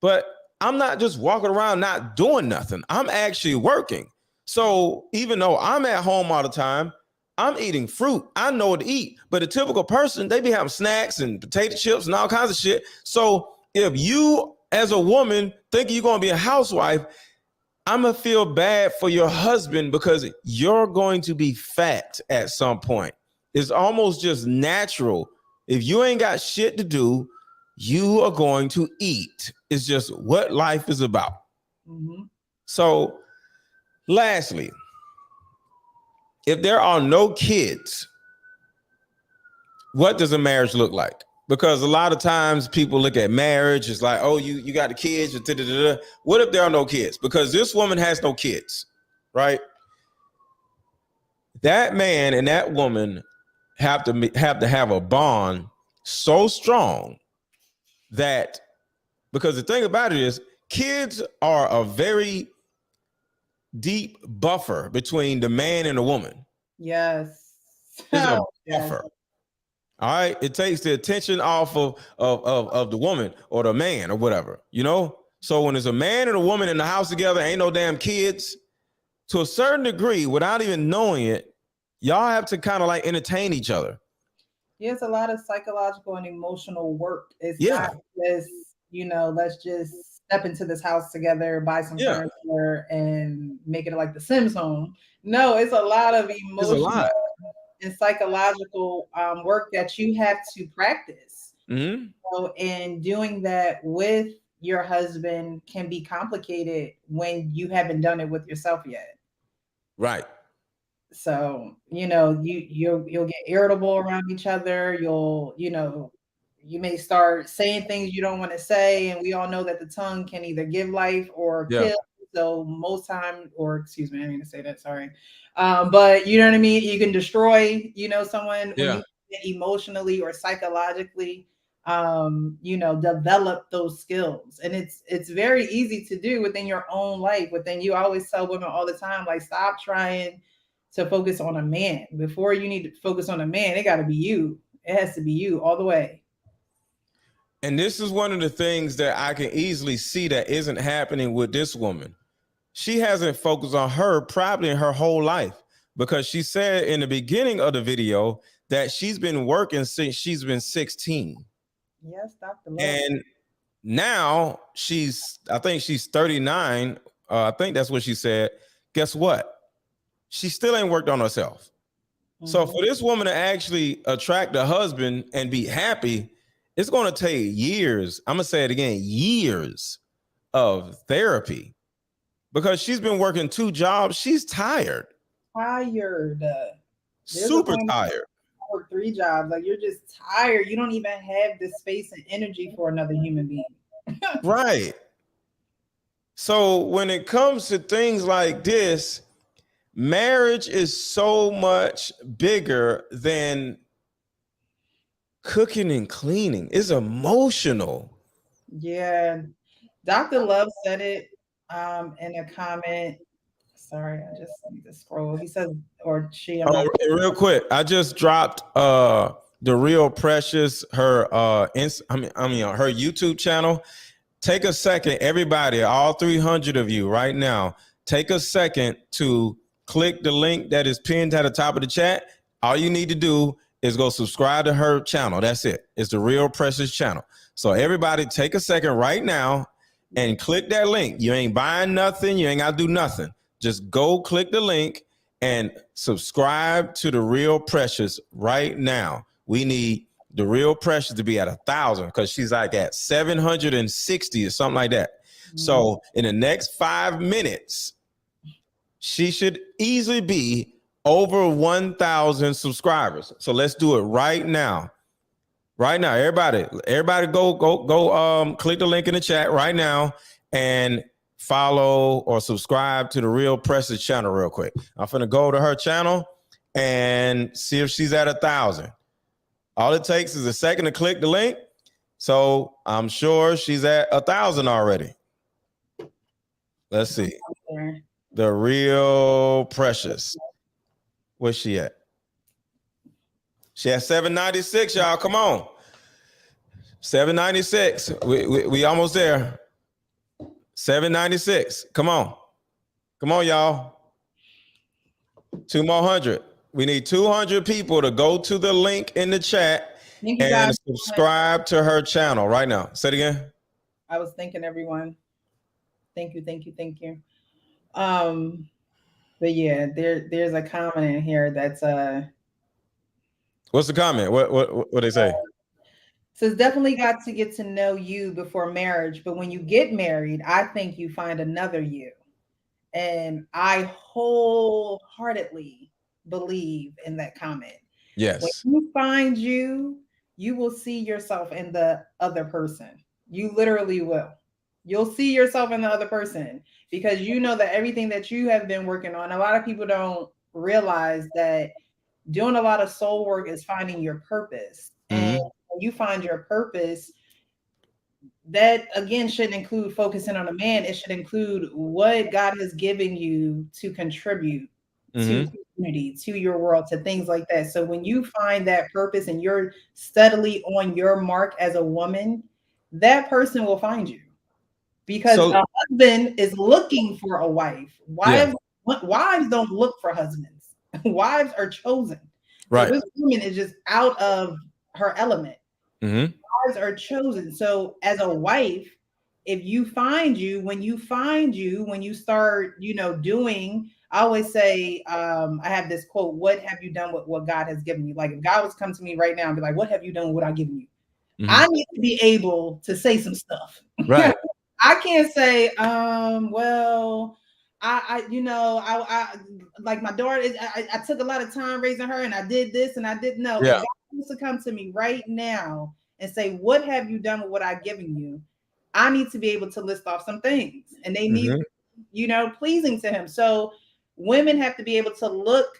But I'm not just walking around not doing nothing. I'm actually working. So even though I'm at home all the time, I'm eating fruit. I know what to eat. But a typical person, they be having snacks and potato chips and all kinds of shit. So if you as a woman think you're going to be a housewife, I'm going to feel bad for your husband because you're going to be fat at some point. It's almost just natural. If you ain't got shit to do, you are going to eat. It's just what life is about. Mm-hmm. So, lastly, if there are no kids, what does a marriage look like? Because a lot of times people look at marriage, it's like, oh, you got the kids. What if there are no kids? Because this woman has no kids, right? That man and that woman have to have a bond so strong that, because the thing about it is, kids are a very deep buffer between the man and the woman. Yes. It's a buffer. All right, it takes the attention off of the woman or the man or whatever, So when there's a man and a woman in the house together, ain't no damn kids, to a certain degree, without even knowing it, y'all have to kind of like entertain each other. Yeah, it's a lot of psychological and emotional work. It's not just, let's just step into this house together, buy some furniture, and make it like the Sims home. No, it's a lot of emotional and psychological work that you have to practice. Mm-hmm. So, and doing that with your husband can be complicated when you haven't done it with yourself yet. Right. So, you'll get irritable around each other. You may start saying things you don't want to say. And we all know that the tongue can either give life or kill. So most time, or excuse me, I didn't mean to say that, sorry. But you know what I mean? You can destroy, someone when you emotionally or psychologically, develop those skills. And it's very easy to do within your own life. Within you, I always tell women all the time, like, stop trying to focus on a man. Before you need to focus on a man, it got to be you. It has to be you all the way. And this is one of the things that I can easily see that isn't happening with this woman. She hasn't focused on her probably in her whole life, because she said in the beginning of the video that she's been working since she's been 16. Yes, Dr. Love. And now I think she's 39. I think that's what she said. Guess what? She still ain't worked on herself. Mm-hmm. So for this woman to actually attract a husband and be happy, it's going to take years. I'm going to say it again, years of therapy. Because she's been working 2 jobs. She's tired. Super tired. I work 3 jobs. Like, you're just tired. You don't even have the space and energy for another human being. Right. So when it comes to things like this, marriage is so much bigger than cooking and cleaning. It's emotional. Yeah. Dr. Love said it in a comment. Sorry, I just need to scroll. He says, or she, I'm not. Oh, real quick, I just dropped the Real Precious her her YouTube channel. Take a second, everybody, all 300 of you right now, take a second to click the link that is pinned at the top of the chat. All you need to do is go subscribe to her channel. That's it. It's the Real Precious channel. So everybody take a second right now and click that link. You ain't buying nothing. You ain't got to do nothing. Just go click the link and subscribe to the Real Precious right now. We need the Real Precious to be at 1,000 because she's like at 760 or something like that. So in the next 5 minutes, she should easily be over 1,000 subscribers. So let's do it right now. Right now, everybody go click the link in the chat right now and follow or subscribe to the Real Precious channel real quick. I'm finna go to her channel and see if she's at 1,000. All it takes is a second to click the link. So I'm sure she's at 1,000 already. Let's see. The Real Precious. Where's she at? She at 796, y'all. Come on. 796. We almost there. 796. Come on. Come on, y'all. 2 more hundred. We need 200 people to go to the link in the chat and subscribe to her channel right now. Say it again. I was thanking everyone. Thank you. But yeah, there's a comment in here that's What's the comment? What they say? Says definitely got to get to know you before marriage, but when you get married, I think you find another you. And I wholeheartedly believe in that comment. Yes. When you find you will see yourself in the other person. You literally will. You'll see yourself in the other person because you know that everything that you have been working on, a lot of people don't realize that doing a lot of soul work is finding your purpose. And when you find your purpose, that again shouldn't include focusing on a man. It should include what God has given you to contribute to community, to your world, to things like that. So when you find that purpose and you're steadily on your mark as a woman, that person will find you. Because a husband is looking for a wife. Wives don't look for husbands. Wives are chosen. Right. So this woman is just out of her element. Wives are chosen. So as a wife, if you find you, when you start, doing, I always say, I have this quote, what have you done with what God has given you? Like if God was come to me right now and be like, what have you done with what I've given you? I need to be able to say some stuff. Right. I can't say, well, I like my daughter is, I took a lot of time raising her and I did this and I didn't know. Yeah. God wants to come to me right now and say, what have you done with what I've given you? I need to be able to list off some things and they need, pleasing to him. So women have to be able to look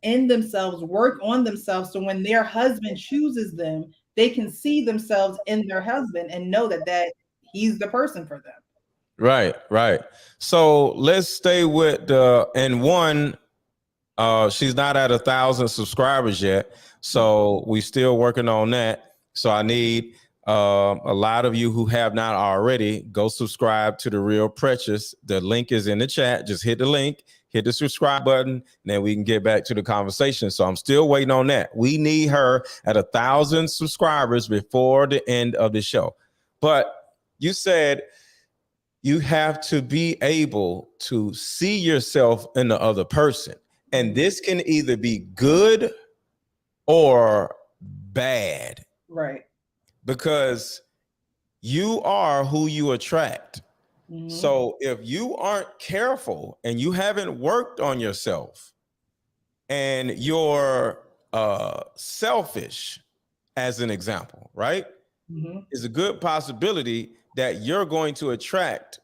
in themselves, work on themselves. So when their husband chooses them, they can see themselves in their husband and know that he's the person for them. Right. So let's stay with she's not at 1,000 subscribers yet. So we still working on that. So I need a lot of you who have not already, go subscribe to the Real Precious. The link is in the chat. Just hit the link, hit the subscribe button, and then we can get back to the conversation. So I'm still waiting on that. We need her at 1,000 subscribers before the end of the show. But you said you have to be able to see yourself in the other person. And this can either be good or bad. Right. Because you are who you attract. So if you aren't careful and you haven't worked on yourself and you're selfish, as an example, right? It's a good possibility that you're going to attract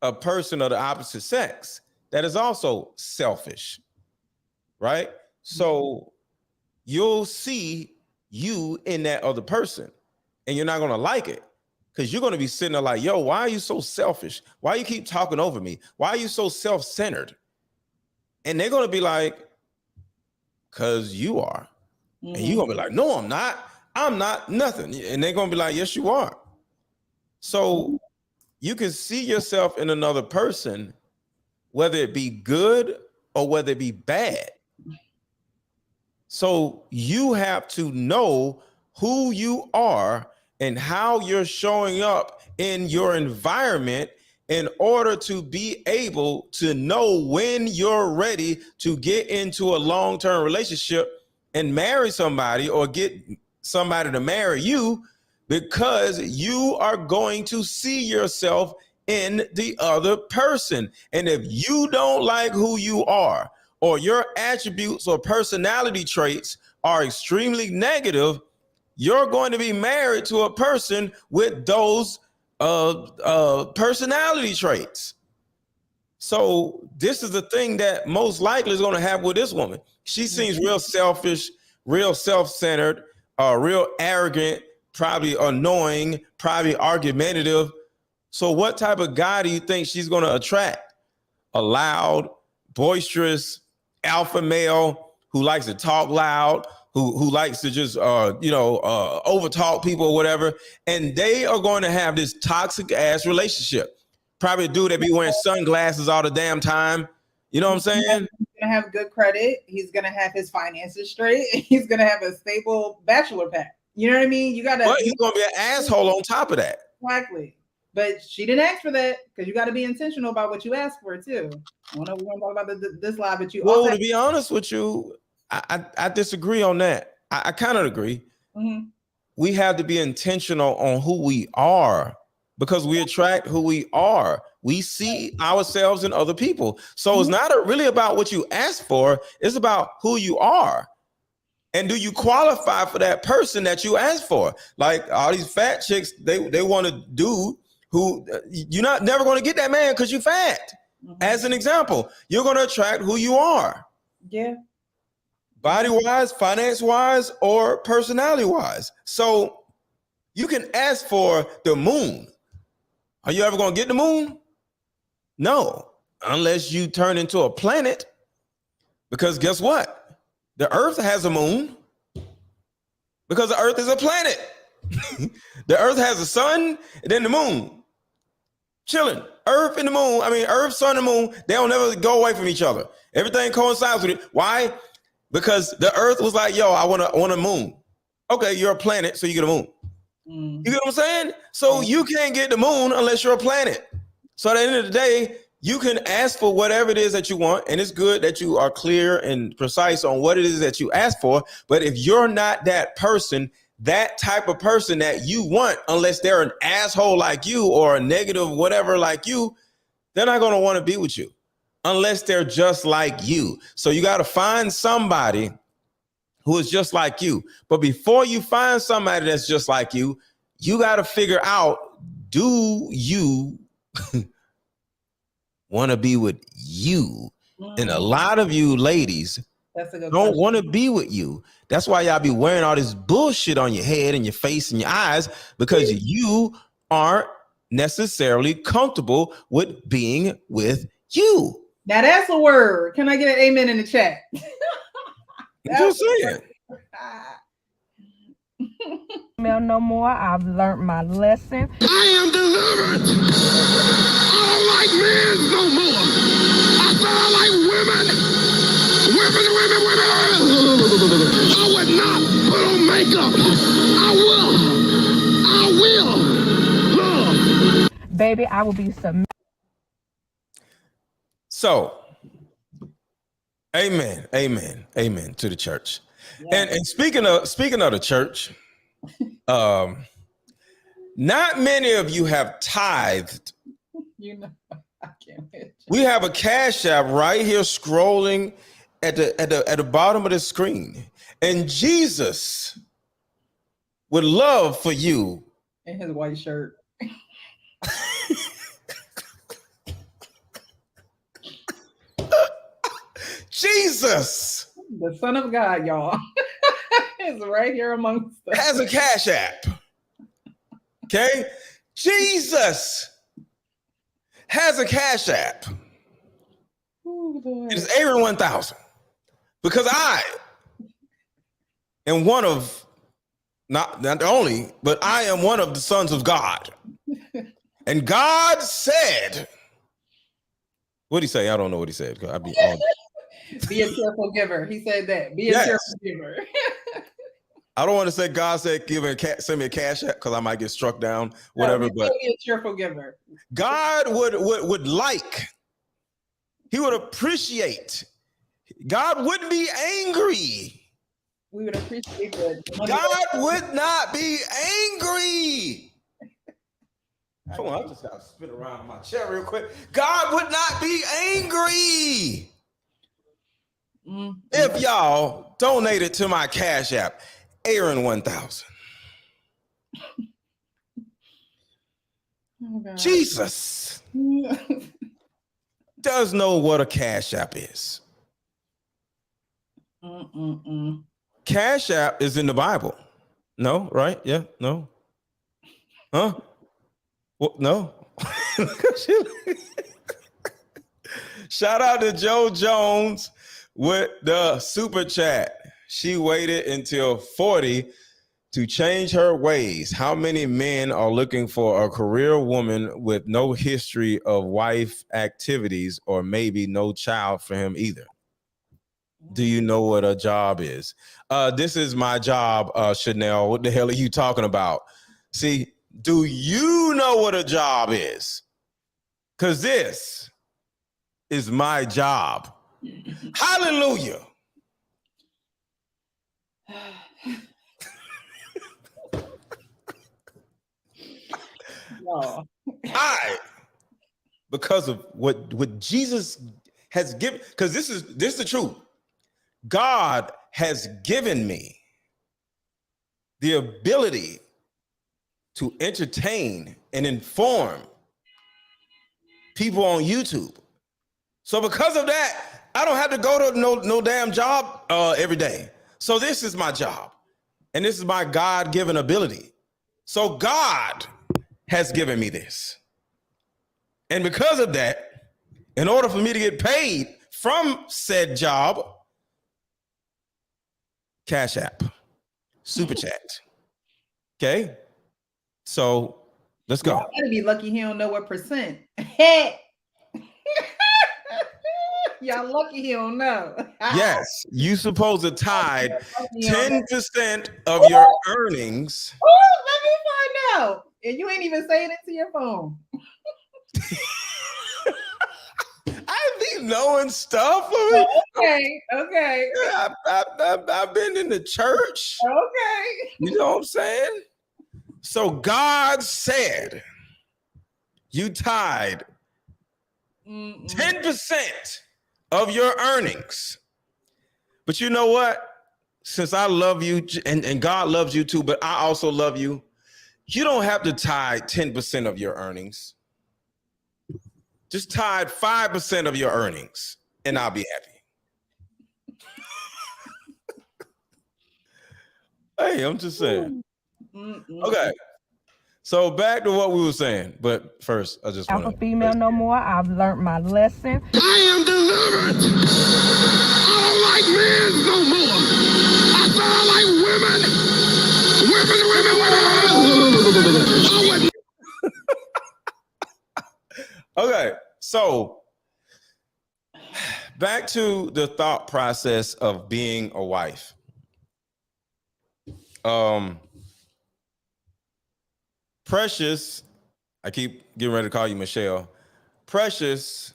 a person of the opposite sex that is also selfish, right? So you'll see you in that other person and you're not going to like it because you're going to be sitting there like, yo, why are you so selfish? Why you keep talking over me? Why are you so self-centered? And they're going to be like, because you are. And you're going to be like, no, I'm not. I'm not nothing. And they're going to be like, yes, you are. So you can see yourself in another person, whether it be good or whether it be bad. So you have to know who you are and how you're showing up in your environment in order to be able to know when you're ready to get into a long-term relationship and marry somebody or get somebody to marry you, because you are going to see yourself in the other person. And if you don't like who you are, or your attributes or personality traits are extremely negative, you're going to be married to a person with those personality traits. So this is the thing that most likely is going to happen with this woman. She seems real selfish, real self-centered, real arrogant, probably annoying, probably argumentative. So what type of guy do you think she's going to attract? A loud, boisterous, alpha male who likes to talk loud, who likes to just overtalk people or whatever, and they are going to have this toxic ass relationship. Probably a dude that be wearing sunglasses all the damn time. You know what I'm saying? He's gonna have good credit. He's gonna have his finances straight. He's gonna have a stable bachelor pad. You know what I mean? You gotta. But he's gonna be an asshole on top of that. Exactly. But she didn't ask for that, because you got to be intentional about what you ask for too. I don't know if we're going to talk about this live, but you. Well, to be honest with you, I disagree on that. I kind of agree. Mm-hmm. We have to be intentional on who we are, because we attract who we are. We see ourselves in other people. So it's not really about what you ask for. It's about who you are. And do you qualify for that person that you asked for? Like all these fat chicks, they want a dude who you're never going to get that man because you're fat. Mm-hmm. As an example, you're going to attract who you are. Yeah. Body wise, finance wise, or personality wise. So you can ask for the moon. Are you ever going to get the moon? No, unless you turn into a planet. Because guess what? The earth has a moon. Because the earth is a planet. The earth has a sun and then the moon. Chilling. Earth and the moon. I mean, earth, sun, and moon, they don't never go away from each other. Everything coincides with it. Why? Because the earth was like, yo, I want a moon. Okay, you're a planet, so you get a moon. You get what I'm saying? So you can't get the moon unless you're a planet. So at the end of the day, you can ask for whatever it is that you want. And it's good that you are clear and precise on what it is that you ask for. But if you're not that person, that type of person that you want, unless they're an asshole like you or a negative whatever like you, they're not going to want to be with you unless they're just like you. So you got to find somebody who is just like you. But before you find somebody that's just like you, you got to figure out, do you want to be with you? And a lot of you ladies don't want to be with you. That's why y'all be wearing all this bullshit on your head and your face and your eyes, because you aren't necessarily comfortable with being with you. Now that's a word. Can I get an amen in the chat? Just saying. No more. I've learned my lesson. I am delivered. I don't like men no more. I said I like women. Women. I would not put on makeup. I will love. Baby, I will be submitted. So, amen to the church. Yeah. And speaking of the church, not many of you have tithed. You know, I can't imagine. We have a Cash App right here scrolling at the bottom of the screen, and Jesus would love for you. In his white shirt. Jesus, the Son of God, y'all, is right here amongst us. Has a Cash App. Okay, Jesus has a Cash App. It's Aaron 1000 because I am one of not the only, but I am one of the sons of God. And God said, what did he say? I don't know what he said. Be a cheerful giver. He said that. Be a cheerful giver. I don't want to say God said send me a cash app because I might get struck down, whatever. But be a cheerful giver. God would like, he would appreciate. God wouldn't be angry. We would appreciate that. God would not be angry. Hold on, I just got to spin around in my chair real quick. God would not be angry if y'all donated to my Cash App, Aaron 1000. Oh, Jesus does know what a Cash App is. Cash App is in the Bible. No, right? Yeah, no. Huh? Well, no. Shout out to Joe Jones with the super chat. She waited until 40 to change her ways. How many men are looking for a career woman with no history of wife activities or maybe no child for him either? Do you know what a job is? This is my job, Chanel. What the hell are you talking about? See, do you know what a job is? Because this is my job. Hallelujah. Because of what Jesus has given, because this is the truth. God has given me the ability to entertain and inform people on YouTube. So because of that, I don't have to go to no damn job every day. So this is my job. And this is my God-given ability. So God has given me this. And because of that, in order for me to get paid from said job, Cash App, Super Chat. Okay? So let's go. You gotta be lucky he don't know what percent. Y'all lucky he don't know. Yes, you supposed to tithe 10% of your earnings. Oh, let me find out. And you ain't even saying it to your phone. I be knowing stuff. Okay. I've been in the church. Okay. You know what I'm saying? So God said, you tithe 10% of your earnings. But you know what? Since I love you and God loves you too, but I also love you, you don't have to tithe 10% of your earnings. Just tithe 5% of your earnings and I'll be happy. Hey, I'm just saying. Okay. So back to what we were saying, but first I just want to. Alpha female no more. I've learned my lesson. I am delivered. I don't like men no more. I thought I like women. Okay, so back to the thought process of being a wife. Precious, I keep getting ready to call you Michelle. Precious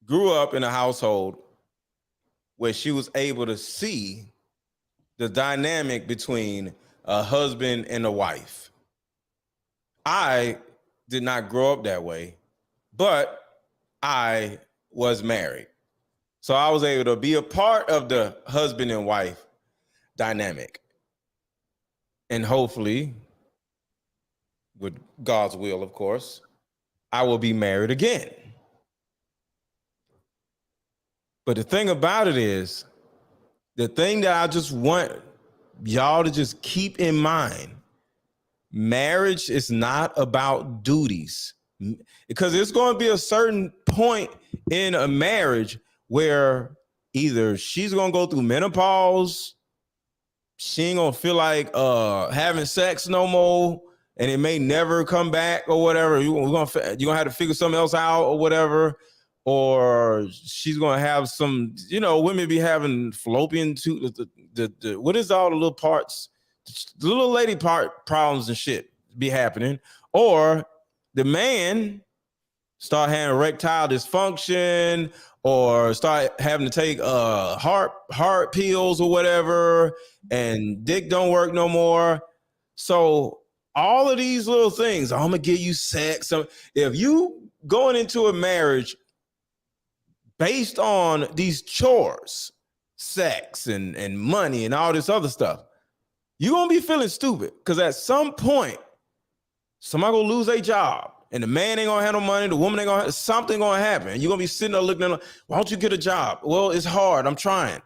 grew up in a household where she was able to see the dynamic between a husband and a wife. I did not grow up that way, but I was married. So I was able to be a part of the husband and wife dynamic. And hopefully, with God's will, of course, I will be married again. But the thing about it is, the thing that I just want y'all to just keep in mind, marriage is not about duties, because there's going to be a certain point in a marriage where either she's gonna go through menopause, she ain't gonna feel like having sex no more, and it may never come back or whatever. You're gonna have to figure something else out or whatever. Or she's gonna have some, women be having fallopian the what is all the little parts, the little lady part problems and shit be happening. Or the man start having erectile dysfunction, or start having to take heart pills or whatever, and dick don't work no more. So all of these little things, I'm gonna give you sex. So if you going into a marriage based on these chores, sex and money and all this other stuff, you're gonna be feeling stupid, because at some point somebody gonna lose their job, and the man ain't gonna have no money, the woman ain't gonna have, something gonna happen. You're gonna be sitting there looking at them, why don't you get a job? Well, it's hard, I'm trying.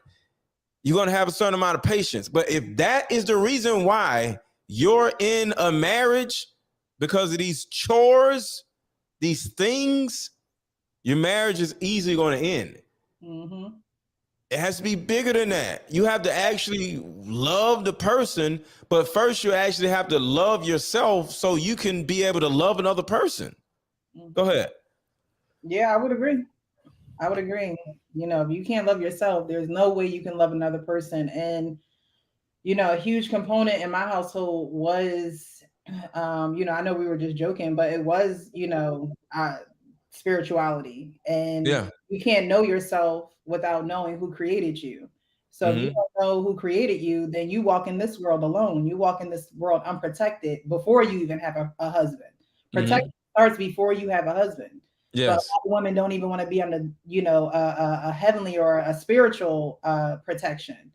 You're gonna have a certain amount of patience. But if that is the reason why you're in a marriage, because of these chores, these things, your marriage is easily going to end. Mm-hmm. It has to be bigger than that. You have to actually love the person, but first you actually have to love yourself so you can be able to love another person. Mm-hmm. Go ahead. Yeah, I would agree. If you can't love yourself, there's no way you can love another person. And, a huge component in my household was, I know we were just joking, but it was, spirituality. And you can't know yourself without knowing who created you. So if you don't know who created you, then you walk in this world alone. You walk in this world unprotected before you even have a husband. Protection starts before you have a husband. Yes. But a lot of women don't even want to be under, a heavenly or a spiritual protection.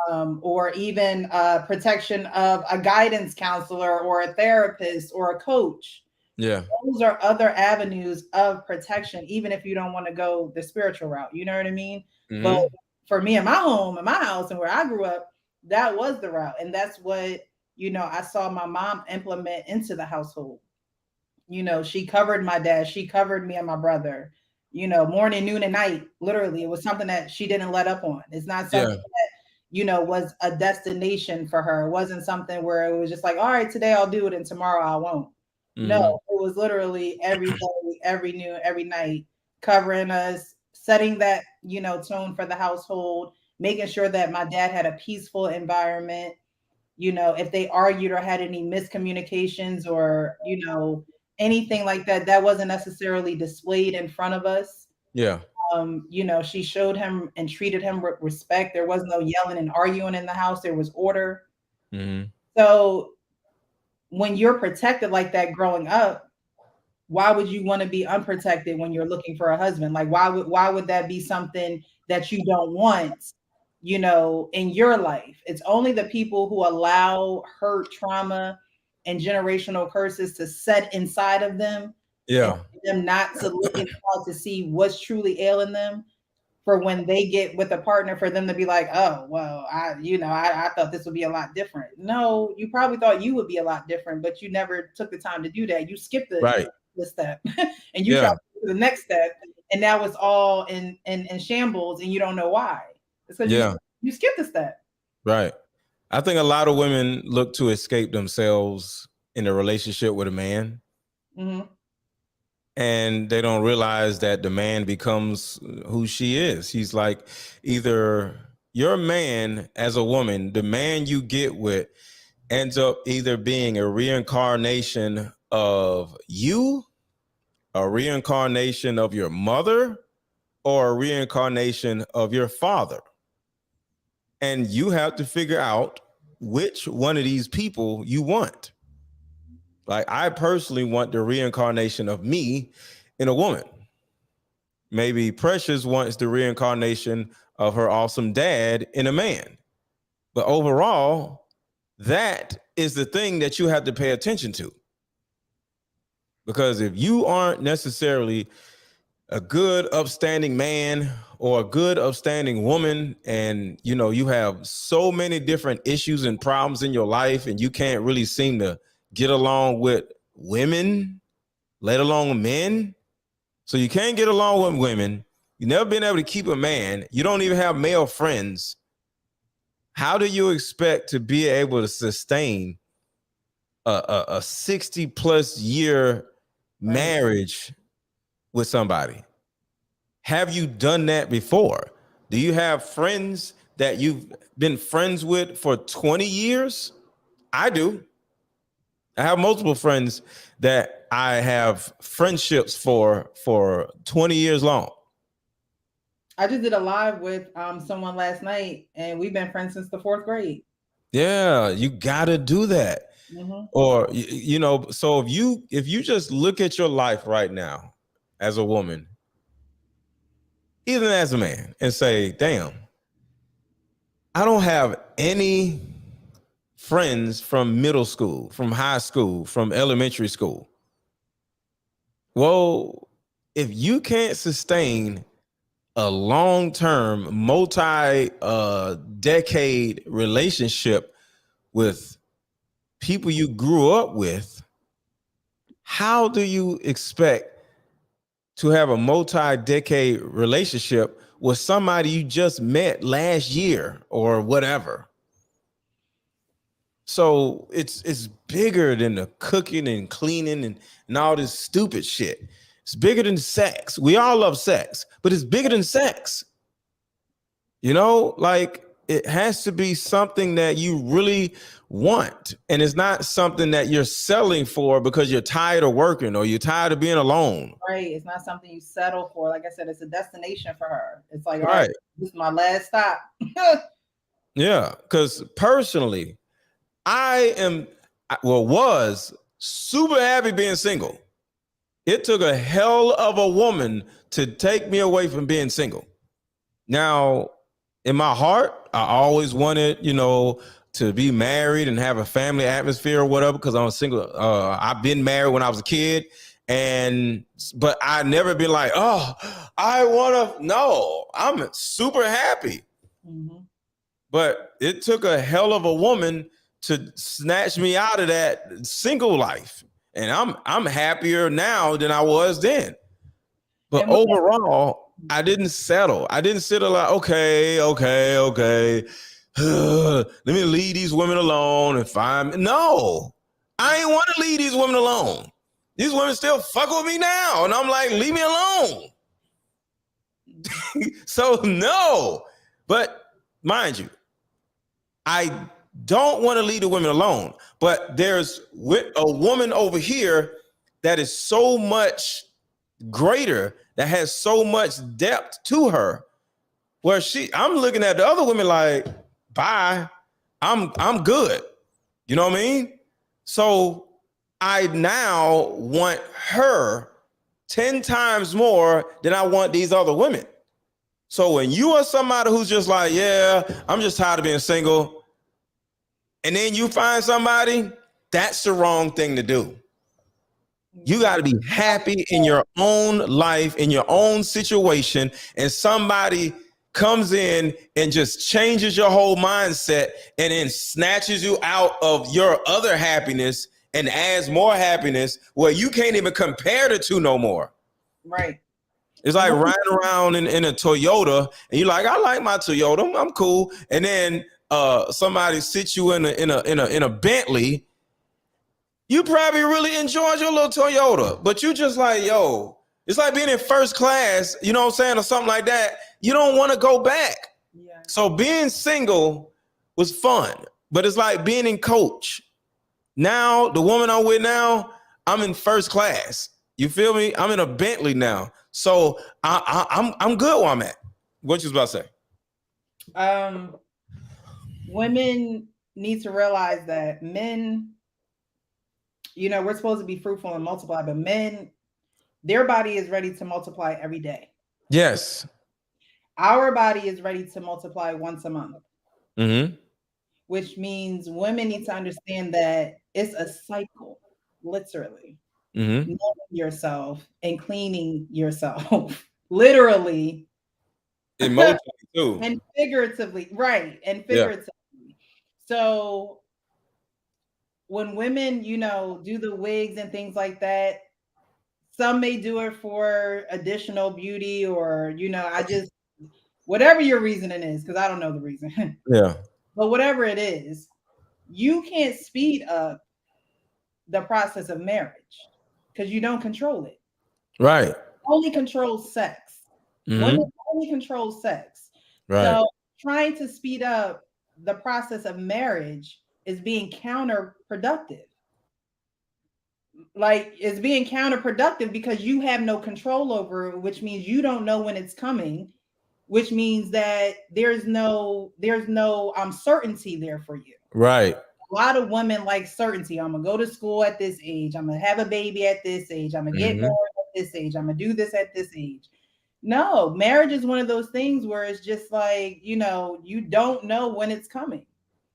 Or even protection of a guidance counselor or a therapist or a coach. Yeah, those are other avenues of protection, even if you don't want to go the spiritual route. You know what I mean? But for me in my home, in my house, and where I grew up, that was the route, and that's what I saw my mom implement into the household. She covered my dad, she covered me and my brother. Morning, noon, and night. Literally, it was something that she didn't let up on. It's not something that was a destination for her. It wasn't something where it was just like, all right, today I'll do it and tomorrow I won't. No, it was literally every day, every noon, every night, covering us, setting that, tone for the household, making sure that my dad had a peaceful environment. If they argued or had any miscommunications or, anything like that, that wasn't necessarily displayed in front of us. Yeah. She showed him and treated him with respect. There was no yelling and arguing in the house. There was order. So when you're protected like that growing up, why would you want to be unprotected when you're looking for a husband? Like, why would that be something that you don't want, in your life? It's only the people who allow hurt, trauma, and generational curses to set inside of them. Yeah. And them not to look inside to see what's truly ailing them, for when they get with a partner, for them to be like, oh, well, I thought this would be a lot different. No, you probably thought you would be a lot different, but you never took the time to do that. You skipped the step and you tried to do the next step. And now it's all in shambles and you don't know why. It's because you skipped the step. Right. I think a lot of women look to escape themselves in a relationship with a man. Mm-hmm. And they don't realize that the man becomes who she is. He's like, either your man as a woman, the man you get with ends up either being a reincarnation of you, a reincarnation of your mother, or a reincarnation of your father. And you have to figure out which one of these people you want. Like, I personally want the reincarnation of me in a woman. Maybe Precious wants the reincarnation of her awesome dad in a man. But overall, that is the thing that you have to pay attention to. Because if you aren't necessarily a good, upstanding man or a good, upstanding woman, and you have so many different issues and problems in your life, and you can't really seem to get along with women, let alone men, So you can't get along with women. You've never been able to keep a man. You don't even have male friends. How do you expect to be able to sustain a 60 plus year marriage with somebody? Have you done that before? Do you have friends that you've been friends with for 20 years? I do. I have multiple friends that I have friendships for 20 years long. I just did a live with someone last night, and we've been friends since the 4th grade. Yeah, you got to do that. Mm-hmm. Or, you know, so if you just look at your life right now as a woman, even as a man, and say, damn, I don't have any friends from middle school, from high school, from elementary school. Well, if you can't sustain a long-term, multi-decade relationship with people you grew up with, how do you expect to have a multi-decade relationship with somebody you just met last year or whatever? So it's bigger than the cooking and cleaning and all this stupid shit. It's bigger than sex. We all love sex, but it's bigger than sex. You know, like it has to be something that you really want. And it's not something that you're selling for because you're tired of working or you're tired of being alone. Right. It's not something you settle for. Like I said, it's a destination for her. It's like, all right, this is my last stop. Yeah. Because personally, was super happy being single. It took a hell of a woman to take me away from being single. Now, in my heart, I always wanted, you know, to be married and have a family atmosphere or whatever, because I'm single. I've been married when I was a kid, but I never been like, oh, I want to. No, I'm super happy. Mm-hmm. But it took a hell of a woman to snatch me out of that single life, and I'm happier now than I was then. But overall, I didn't settle. I didn't sit like, okay. Let me leave these women alone and find. No, I ain't want to leave these women alone. These women still fuck with me now, and I'm like, leave me alone. So no, but mind you, I don't want to leave the women alone. But there's a woman over here that is so much greater, that has so much depth to her, where I'm looking at the other women like, bye, I'm good. You know what I mean? So I now want her 10 times more than I want these other women. So when you are somebody who's just like, yeah, I'm just tired of being single, and then you find somebody, that's the wrong thing to do. You got to be happy in your own life, in your own situation, and somebody comes in and just changes your whole mindset and then snatches you out of your other happiness and adds more happiness where you can't even compare the two no more. Right. It's like riding around in a Toyota and you're like, I like my Toyota, I'm cool. And then somebody sits you in a Bentley. You probably really enjoyed your little Toyota, but you just like, yo, it's like being in first class, you know what I'm saying, or something like that. You don't want to go back. Yeah. So being single was fun, but it's like being in coach. Now, the woman I'm with now, I'm in first class. You feel me? I'm in a Bentley now. So I'm good where I'm at. What you was about to say? Women need to realize that men, you know, we're supposed to be fruitful and multiply, but men, their body is ready to multiply every day. Yes. Our body is ready to multiply once a month. Mm-hmm. Which means women need to understand that it's a cycle, literally. Mm-hmm. Knowing yourself and cleaning yourself, literally. Emotionally too. And figuratively, right. And figuratively. Yeah. So when women, you know, do the wigs and things like that, Some may do it for additional beauty, or I just whatever your reasoning is, because I don't know the reason. Yeah. But whatever it is, you can't speed up the process of marriage because you don't control it. Right. Only controls sex. Women only control sex. Right. So trying to speed up the process of marriage is being counterproductive. Like, it's being counterproductive because you have no control over it, which means you don't know when it's coming, which means that there's no certainty there for you. Right. A lot of women like certainty. I'm gonna go to school at this age. I'm gonna have a baby at this age. I'm gonna get married at this age. I'm gonna do this at this age. No, marriage is one of those things where it's just like, you don't know when it's coming.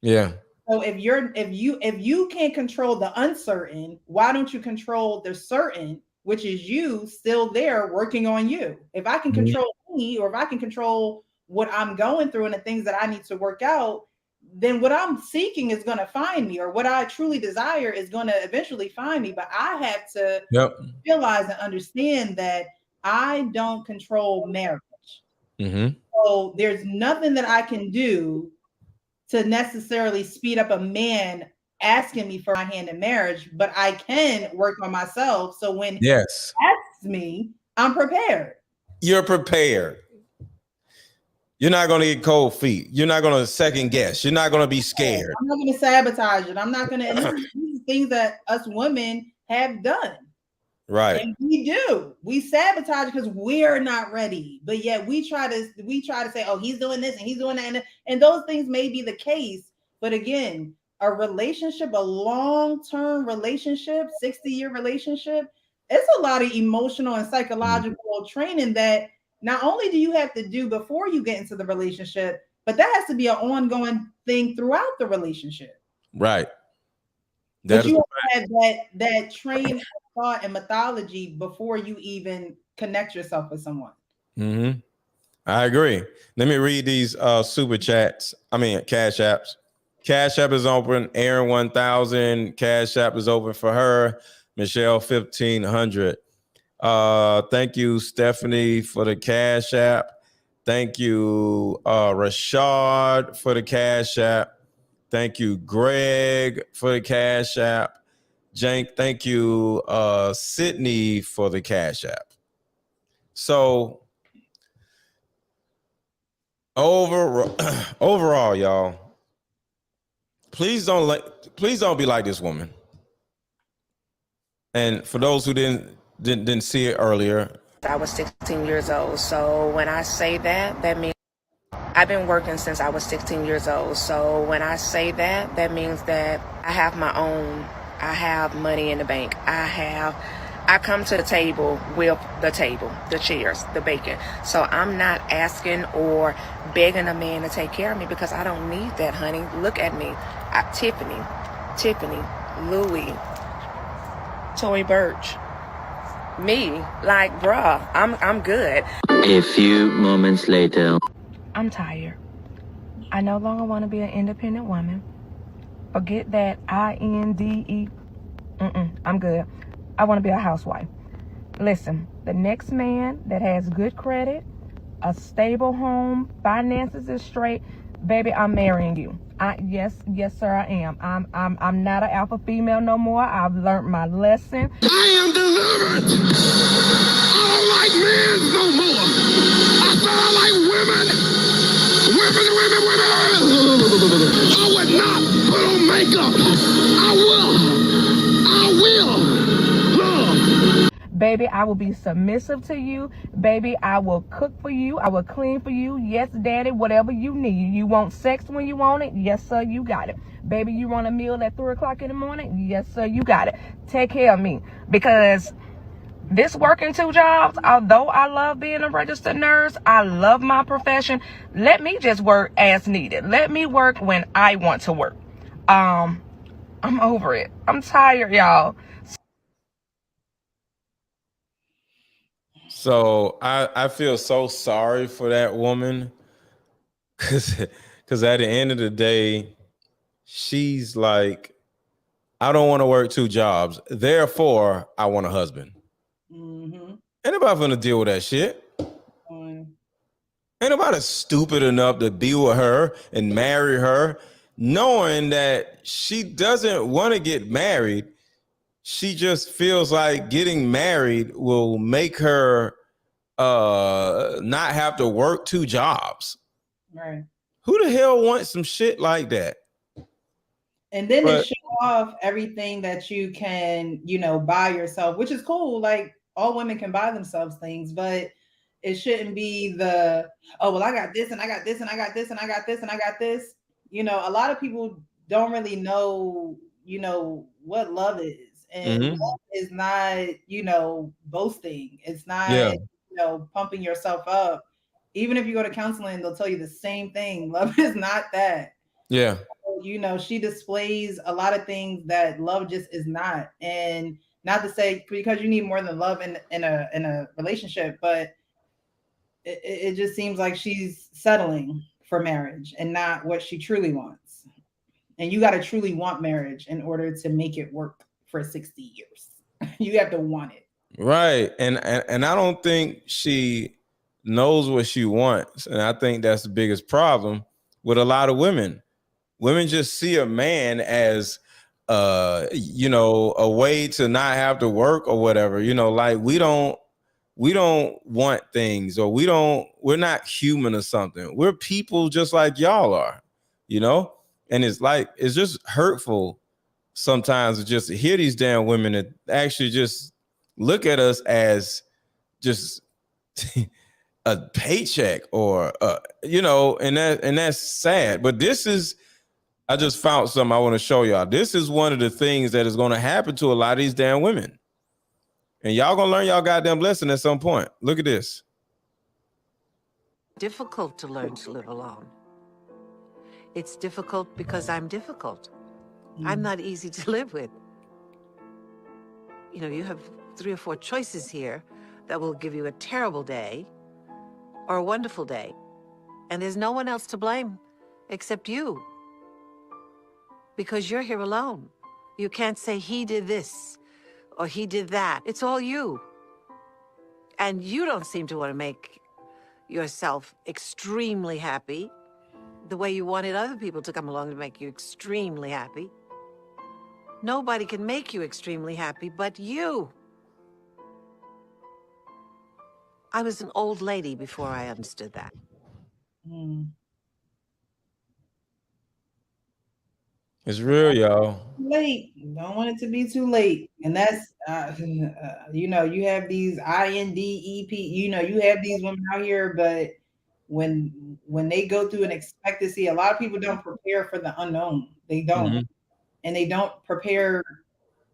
Yeah. So if you can't control the uncertain, why don't you control the certain, which is you still there working on you? If I can control me, or if I can control what I'm going through and the things that I need to work out, then what I'm seeking is going to find me, or what I truly desire is going to eventually find me. But I have to realize and understand that I don't control marriage. So there's nothing that I can do to necessarily speed up a man asking me for my hand in marriage, but I can work on myself. So when he asks me, I'm prepared. You're prepared. You're not going to get cold feet. You're not going to second guess. You're not going to be scared. I'm not going to sabotage it. I'm not going to. These are things that us women have done. Right. And we do. We sabotage because we're not ready. But yet we try to say, oh, he's doing this and he's doing that. And those things may be the case. But again, a relationship, a long-term relationship, 60-year relationship, it's a lot of emotional and psychological training that not only do you have to do before you get into the relationship, but that has to be an ongoing thing throughout the relationship. Right. But you have that train of thought and mythology before you even connect yourself with someone. I agree. Let me read these super chats. Cash apps. Cash App is open. Aaron 1000. Cash App is open for her. Michelle 1500. Thank you, Stephanie, for the Cash App. Thank you, Rashad, for the Cash App. Thank you, Greg, for the Cash App. Jank, thank you, Sydney, for the Cash App. So overall, y'all, please don't be like this woman. And for those who didn't see it earlier, I was 16 years old. So when I say that, that means I've been working since I was 16 years old. So when I say that, that means that I have my own, I have money in the bank. I come to the table with the table, the chairs, the bacon. So I'm not asking or begging a man to take care of me because I don't need that, honey. Look at me. Tiffany, Louis, Tory Burch. Me, like, bruh, I'm good. A few moments later. I'm tired. I no longer want to be an independent woman. Forget that INDE. I'm good. I want to be a housewife. Listen, the next man that has good credit, a stable home, finances is straight, baby, I'm marrying you. Yes, sir, I am. I'm not an alpha female no more. I've learned my lesson. I am delivered. I don't like men no more. I said I like women. I would not put on makeup. I will love. Baby, I will be submissive to you. Baby, I will cook for you. I will clean for you. Yes, daddy, whatever you need. You want sex when you want it? Yes, sir, you got it. Baby, you want a meal at 3 o'clock in the morning? Yes, sir, you got it. Take care of me. Because this working 2 jobs, although I love being a registered nurse, I love my profession. Let me just work as needed. Let me work when I want to work. I'm over it. I'm tired, y'all. So I feel so sorry for that woman because at the end of the day, she's like, I don't want to work 2 jobs. Therefore, I want a husband. Mm-hmm. Ain't nobody gonna deal with that shit. Ain't nobody stupid enough to be with her and marry her, knowing that she doesn't want to get married. She just feels like getting married will make her not have to work 2 jobs. Right. Who the hell wants some shit like that? And then to show off everything that you can, buy yourself, which is cool. Like all women can buy themselves things, but it shouldn't be oh, well, I got this and I got this and I got this and I got this and I got this. A lot of people don't really know, what love is. And love is not, boasting. It's not, pumping yourself up. Even if you go to counseling, they'll tell you the same thing. Love is not that. Yeah. She displays a lot of things that love just is not. And not to say because you need more than love in a relationship, but it just seems like she's settling for marriage and not what she truly wants. And you got to truly want marriage in order to make it work for 60 years. You have to want it. Right. And I don't think she knows what she wants. And I think that's the biggest problem with a lot of women. Women just see a man as a way to not have to work or whatever. Like we don't want things, or we're not human or something. We're people just like y'all are, and it's just hurtful sometimes just to hear these damn women that actually just look at us as just a paycheck or and that's sad. But I just found something I want to show y'all. This is one of the things that is going to happen to a lot of these damn women. And y'all going to learn y'all goddamn lesson at some point. Look at this. Difficult to learn to live alone. It's difficult because I'm difficult. I'm not easy to live with. You have 3 or 4 choices here that will give you a terrible day or a wonderful day. And there's no one else to blame except you. Because you're here alone. You can't say he did this or he did that. It's all you. And you don't seem to want to make yourself extremely happy the way you wanted other people to come along to make you extremely happy. Nobody can make you extremely happy but you. I was an old lady before I understood that. It's real, y'all. Late. Don't want it to be too late. And that's, you have these INDEP, you have these women out here, but when they go through and expect to see, a lot of people don't prepare for the unknown. They don't. And they don't prepare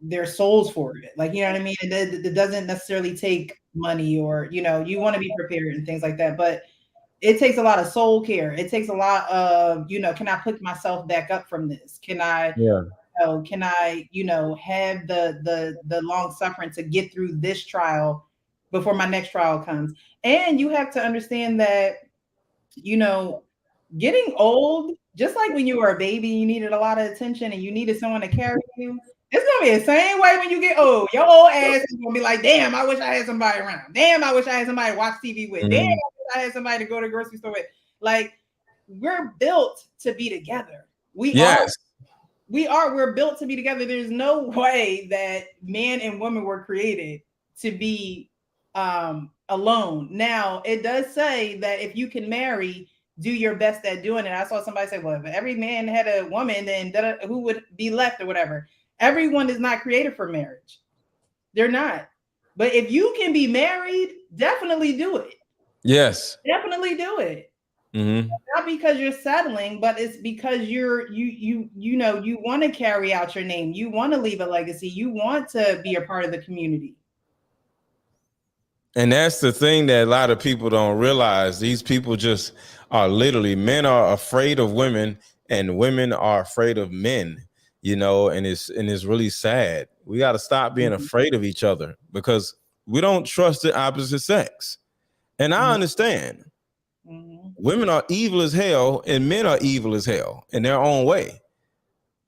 their souls for it. Like, you know what I mean? It doesn't necessarily take money or, you want to be prepared and things like that. But it takes a lot of soul care. It takes a lot of, can I pick myself back up from this? Can I, can I, have the long suffering to get through this trial before my next trial comes? And you have to understand that, getting old, just like when you were a baby, you needed a lot of attention and you needed someone to carry you. It's gonna be the same way when you get old. Your old ass is gonna be like, damn, I wish I had somebody around. Damn, I wish I had somebody to watch TV with. Damn, I wish I had somebody to go to the grocery store with. Like, we're built to be together. We're built to be together. There's no way that man and woman were created to be alone. Now, it does say that if you can marry, do your best at doing it. I saw somebody say, well, if every man had a woman, then who would be left or whatever? Everyone is not created for marriage. They're not. But if you can be married, definitely do it. Yes. Definitely do it. Not because you're settling, but it's because you want to carry out your name. You want to leave a legacy. You want to be a part of the community. And that's the thing that a lot of people don't realize. These people just are literally, men are afraid of women and women are afraid of men, and it's really sad. We got to stop being afraid of each other because we don't trust the opposite sex. And I understand women are evil as hell and men are evil as hell in their own way.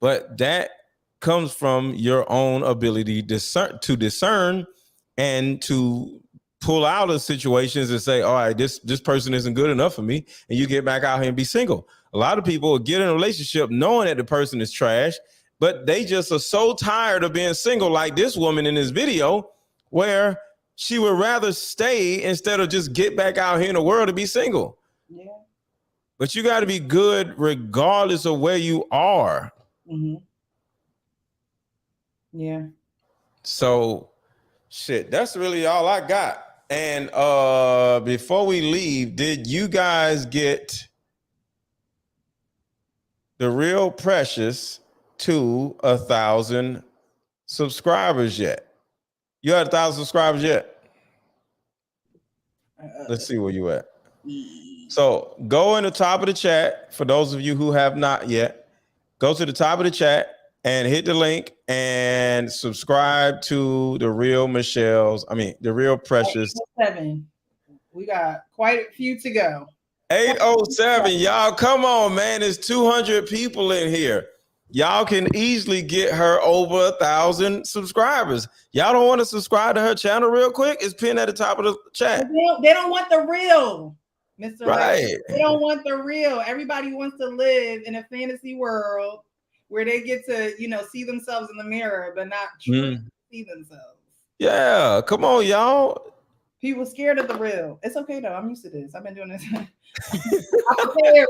But that comes from your own ability to discern and to pull out of situations and say, all right, this person isn't good enough for me, and you get back out here and be single. A lot of people get in a relationship knowing that the person is trash, but they just are so tired of being single, like this woman in this video, where she would rather stay instead of just get back out here in the world to be single. Yeah. But you got to be good regardless of where you are. Mm-hmm. Yeah. So, shit, that's really all I got. And before we leave, did you guys get the Real Precious to 1,000 subscribers yet? You had 1,000 subscribers yet? Let's see where you at. So go in the top of the chat for those of you who have not yet. Go to the top of the chat and hit the link and subscribe to the Real the Real Precious. 807. We got quite a few to go. 807, y'all, come on, man. There's 200 people in here. Y'all can easily get her over 1,000 subscribers. Y'all don't want to subscribe to her channel real quick? It's pinned at the top of the chat. They don't want the real, Mr. Right. They don't want the real. Everybody wants to live in a fantasy world where they get to, see themselves in the mirror, but not truly see themselves. Yeah, come on, y'all. People scared of the real. It's okay though. I'm used to this. I've been doing this. I'm prepared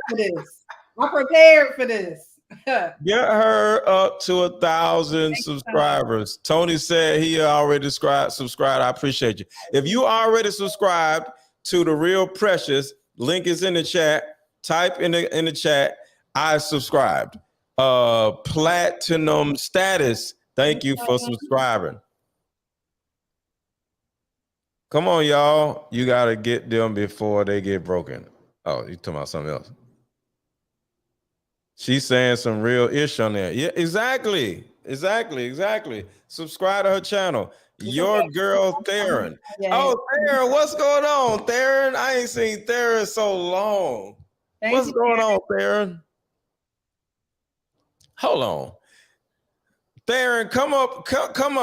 for this. Get her up to 1,000 subscribers. Tony said he already subscribed. I appreciate you. If you already subscribed to the Real Precious, link is in the chat. Type in the chat, I subscribed. Platinum status. Thank you for subscribing. Come on, y'all. You got to get them before they get broken. Oh, you talking about something else. She's saying some real ish on there. Yeah, exactly. Subscribe to her channel. Your girl, Theron. Oh, Theron, what's going on, Theron? I ain't seen Theron so long. What's going on, Theron? Hold on. Theron, come up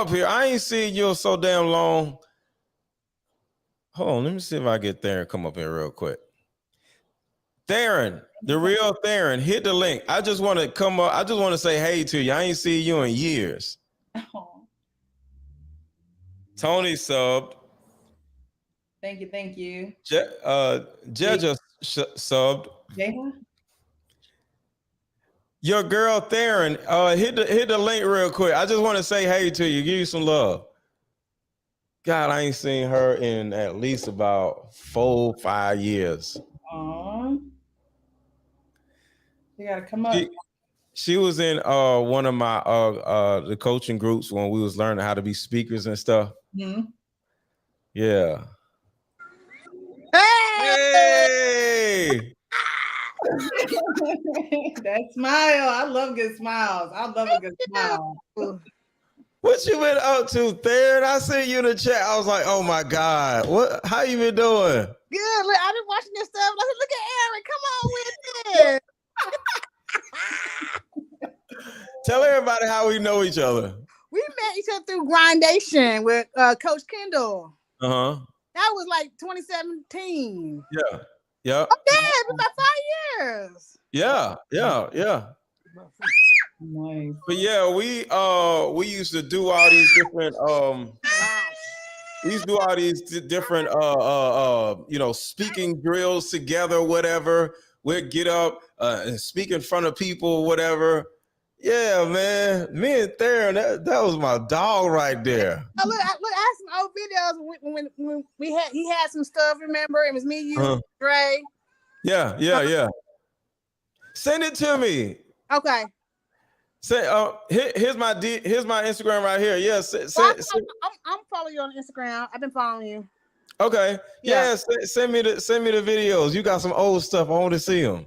here. I ain't seen you so damn long. Hold on, let me see if I get Theron come up here real quick. Theron, the real Theron, hit the link. I just want to come up. I just want to say hey to you. I ain't seen you in years. Oh. Tony subbed. Thank you. Jeja subbed. Jeja? Your girl Theron, hit the link real quick. I just want to say hey to you, give you some love. God, I ain't seen her in at least about 4-5 years. Aww. You gotta come up. She was in one of my the coaching groups when we was learning how to be speakers and stuff. Mm-hmm. Yeah. Hey! That smile. I love good smiles. I love a good smile. What you been up to, Theron? I see you in the chat. I was like, oh my God. How you been doing? Good. Look, I've been watching this stuff. I said, look at Aaron. Come on with it. Tell everybody how we know each other. We met each other through Grindation with Coach Kendall. Uh-huh. That was like 2017. Yeah. Yeah. Oh, yeah, it was about 5 years. Yeah. Nice. But yeah, we used to do all these different speaking drills together, whatever. We'd get up and speak in front of people, whatever. Yeah, man. Me and Theron, that was my dog right there. Oh, look, I had some old videos when he had some stuff, remember? It was me, you, Dre. Yeah. Send it to me. Okay. Say, here's my Instagram right here. Yes. I'm following you on Instagram. I've been following you. Okay. Yeah. Send me the videos. You got some old stuff. I want to see them.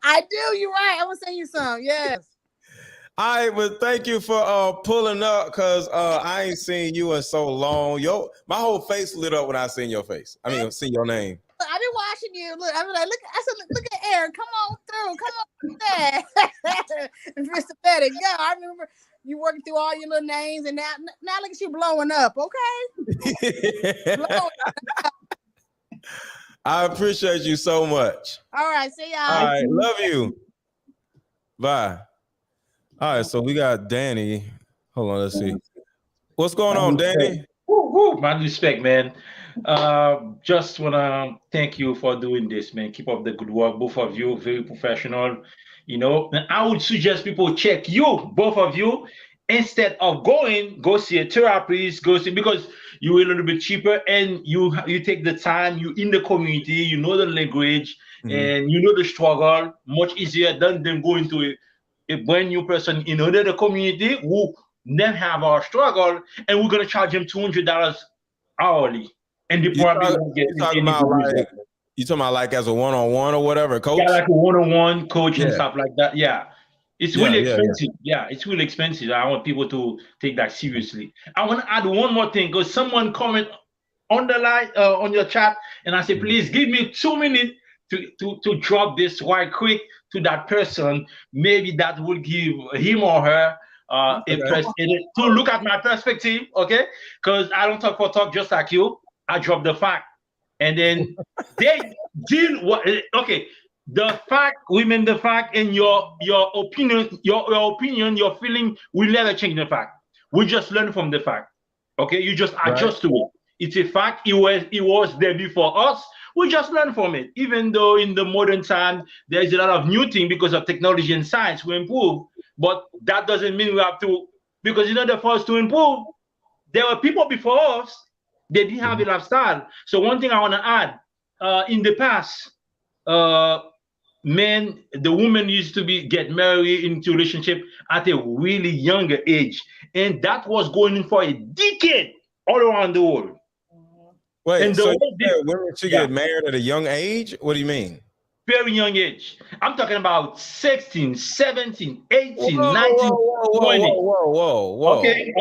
I do. You're right. I want to send you some. Yes. All right, but thank you for pulling up because I ain't seen you in so long. My whole face lit up when I seen your face. I mean, seen your name. I've been watching you. Look, I was like, look at Aaron. Come on through. Come on with that. Mr. Pettit. Yeah, I remember You working through all your little names, and now look at you blowing up. Okay. Blowing. I appreciate you so much. All right, see y'all. All right, love you. Bye. All right, so we got Danny. Hold on, let's see. What's going on, Danny? Man, respect, man. Just wanna thank you for doing this, man. Keep up the good work, both of you, very professional. You know, and I would suggest people check you, both of you, instead of go see a therapist, because you're a little bit cheaper and you take the time, you in the community, you know the language, and you know the struggle, much easier than go into a brand new person in another community who never have our struggle, and we're gonna charge them $200 hourly, and they probably won't get any result. You talking about like as a one-on-one or whatever, coach? Yeah, like a one-on-one coach and stuff like that. Yeah. It's really expensive. Yeah, it's really expensive. I want people to take that seriously. I want to add one more thing, because someone comment on the line on your chat, and I say, please give me 2 minutes to drop this right quick to that person. Maybe that will give him or her to look at my perspective, okay? Because I don't talk for talk just like you. I drop the fact, and then they deal okay. The fact, women, the fact, and your opinion, your feeling will never change the fact. We just learn from the fact. Okay, you just adjust to it. It's a fact. It was there before us. We just learn from it. Even though in the modern time there is a lot of new things because of technology and science we improve, but that doesn't mean we have to, because in order for us to improve, there were people before us. They didn't have a lifestyle. So one thing I want to add, in the past, men, the women used to get married into a relationship at a really younger age, and that was going on for a decade all around the world. Wait, and so women should get married at a young age? What do you mean? Very young age. I'm talking about 16, 17, 18, 19, 20. Whoa. Okay.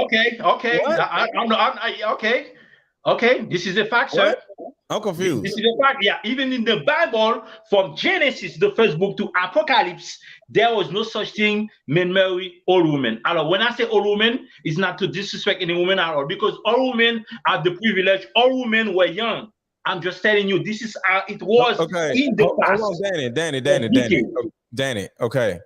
Okay. This is a fact, sir. I'm confused. This is a fact. Yeah, even in the Bible, from Genesis, the first book, to Apocalypse, there was no such thing, men marry all women. When I say all women, it's not to disrespect any woman at all, because all women have the privilege. All women were young. I'm just telling you, this is how it was in the past. Hold on, Danny. Okay.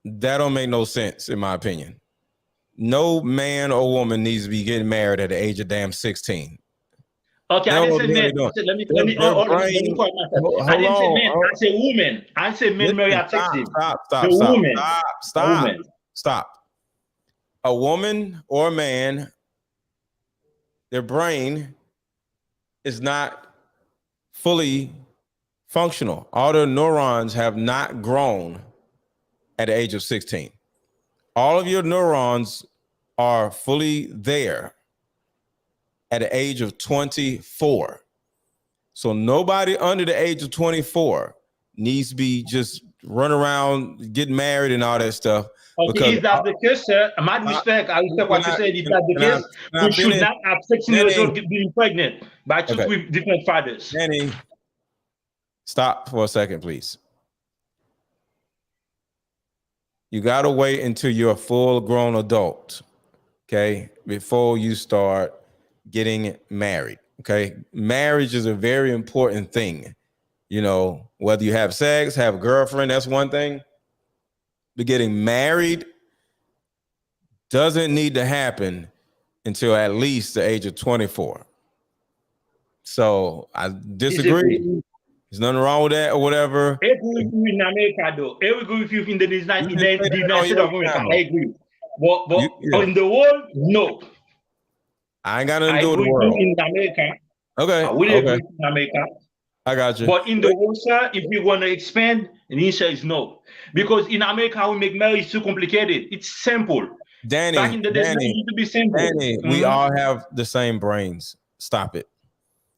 That don't make no sense, in my opinion. No man or woman needs to be getting married at the age of damn 16. Okay, I didn't say men. Let me I didn't say men. I say women. I say men marry at 16. Stop. A woman or a man, their brain is not fully functional. All their neurons have not grown at the age of 16. All of your neurons are fully there at the age of 24. So nobody under the age of 24 needs to be just run around, getting married and all that stuff. Okay, if that's the case, sir, my respect, I respect what you said. If that's the case, we should not have 16 years old being pregnant by two different fathers. Danny, stop for a second, please. You got to wait until you're a full-grown adult, okay, before you start getting married, okay? Marriage is a very important thing. You know, whether you have sex, have a girlfriend, that's one thing. But getting married doesn't need to happen until at least the age of 24. So I disagree. There's nothing wrong with that or whatever. I agree with you in America, though. I agree with you in the United States of America. I agree. But in the world, no. I ain't got nothing to do with the world. In America. Okay. I will agree in America. I got you. But in the world, sir, if we want to expand, the answer is no. Because in America, we make marriage too complicated. It's simple. Danny, back in the day, it used to be simple. Danny, we all have the same brains. Stop it.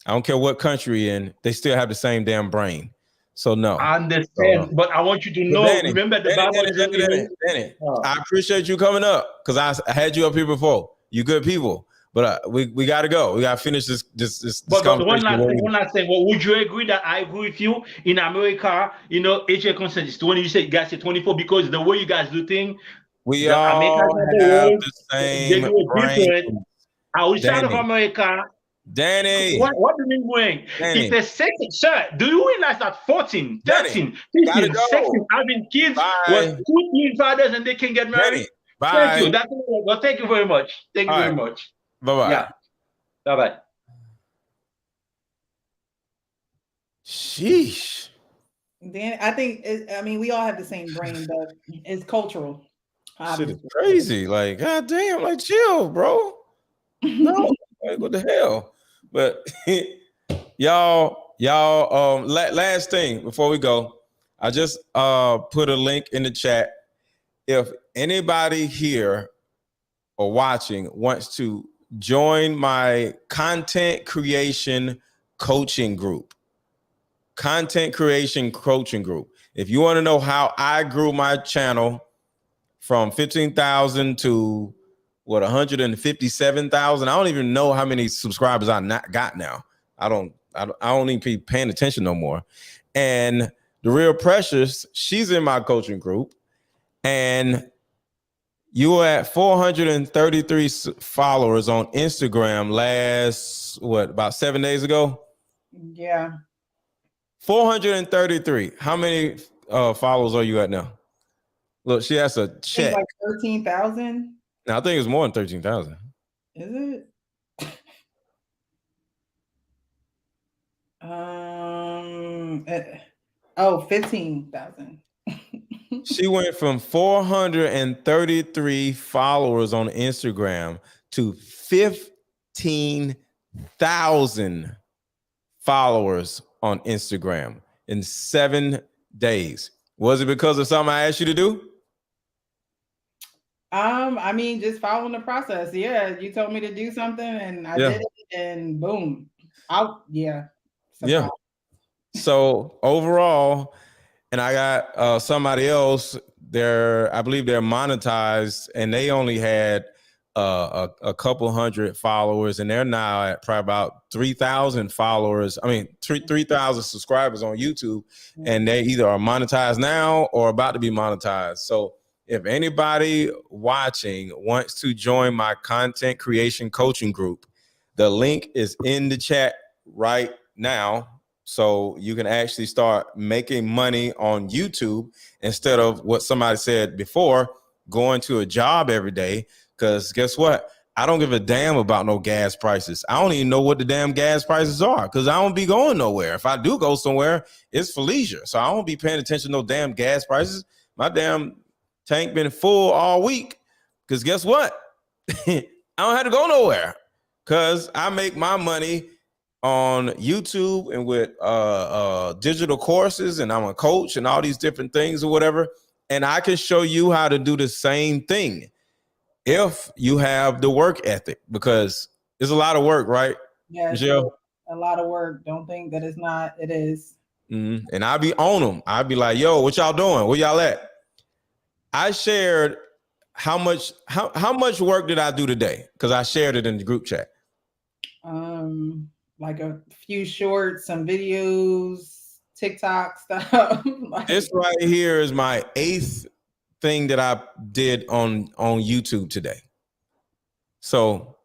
I don't care what country you're in, they still have the same damn brain. So no. I understand, but I want you to know, Danny, remember the Bible. Danny, I appreciate you coming up because I had you up here before. You good people. But we got to go. We got to finish this But conversation. one last thing. Well, would you agree that I agree with you? In America, age of consent is 20. You say guys say 24 because the way you guys do things, We the all Americans of the have world, the they same do it brain. different. Outside of America, Danny. What do you mean doing? If a second, sir, do you realize that 14, 13, 15, 16 having kids was two fathers and they can get married? Thank you. Well, thank you very much. Thank you very much. Bye-bye. Yeah. Bye-bye. Sheesh. Dan, I think we all have the same brain, but it's cultural. Shit is crazy. Like, god damn, like chill, bro. No, like, what the hell? But y'all, last thing before we go, I just put a link in the chat. If anybody here or watching wants to join my content creation coaching group. If you want to know how I grew my channel from 15,000 to 157,000. I don't even know how many subscribers I got now. I don't even be paying attention no more. And the Real Precious, she's in my coaching group, and you were at 433 followers on Instagram about 7 days ago? Yeah. 433. How many followers are you at now? Look, she has a check. Like 13,000. No, I think it's more than 13,000. Is it? 15,000. She went from 433 followers on Instagram to 15,000 followers on Instagram in 7 days. Was it because of something I asked you to do? Just following the process. Yeah, you told me to do something and I did it, and boom. Yeah. So overall, and I got somebody else there, I believe they're monetized, and they only had a couple hundred followers, and they're now at probably about 3,000 followers. 3,000 subscribers on YouTube, and they either are monetized now or about to be monetized. So if anybody watching wants to join my content creation coaching group, the link is in the chat right now. So you can actually start making money on YouTube instead of what somebody said before, going to a job every day. Because guess what? I don't give a damn about no gas prices. I don't even know what the damn gas prices are because I don't be going nowhere. If I do go somewhere, it's for leisure. So I don't be paying attention to no damn gas prices. My damn tank been full all week because guess what? I don't have to go nowhere because I make my money on YouTube and with digital courses, and I'm a coach and all these different things or whatever. And I can show you how to do the same thing if you have the work ethic, because it's a lot of work, right? Yeah, Michelle? A lot of work. Don't think that it's not. It is. Mm-hmm. And I'll be on them. I'll be like, yo, what y'all doing? Where y'all at? I shared how much work did I do today? Because I shared it in the group chat. Like a few shorts, some videos, TikTok stuff. This right here is my 8th thing that I did on YouTube today. So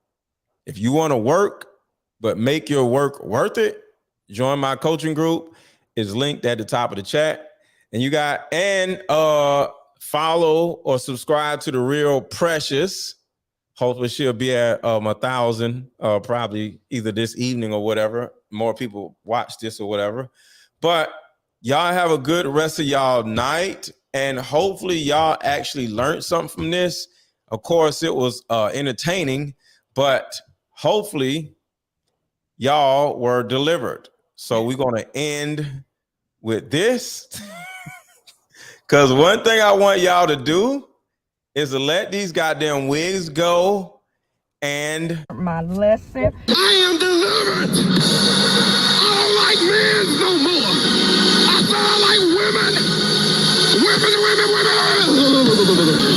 if you want to work, but make your work worth it, join my coaching group. It's linked at the top of the chat. And you got, follow or subscribe to the Real Precious. Hopefully she'll be at 1,000 probably either this evening or whatever. More people watch this or whatever. But y'all have a good rest of y'all night. And hopefully y'all actually learned something from this. Of course, it was entertaining, but hopefully y'all were delivered. So we're going to end with this. Because one thing I want y'all to do is to let these goddamn wigs go. And my lesson. I am delivered. I don't like men no more. I sound like women. Women.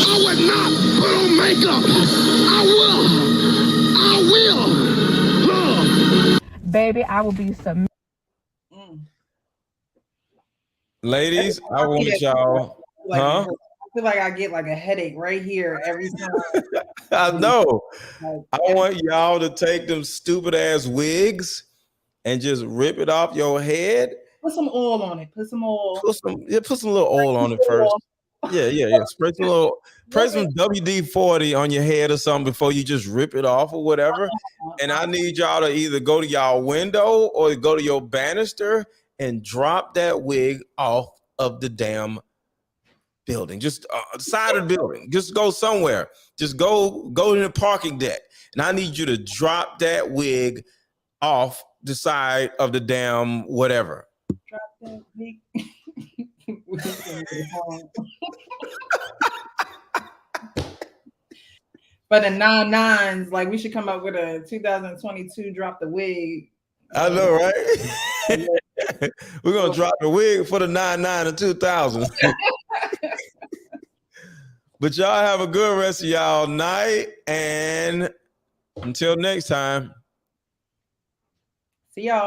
I would not put on makeup. I will baby, I will be submissive. Ladies, I want y'all, I feel like I get like a headache right here every time. I know. I want y'all to take them stupid ass wigs and just rip it off your head. Put some oil on it. Put some oil. Put some little oil on it first. Yeah. Spray some WD-40 on your head or something before you just rip it off or whatever. And I need y'all to either go to y'all window or go to your banister and drop that wig off of the damn building. Just side of the building. Just go somewhere. Just go to the parking deck. And I need you to drop that wig off the side of the damn whatever. Drop that wig. But the 9/9s, like we should come up with a 2022 drop the wig. I know, right? We're gonna drop the wig for the 99 and 2000. But y'all have a good rest of y'all night, and until next time. See y'all.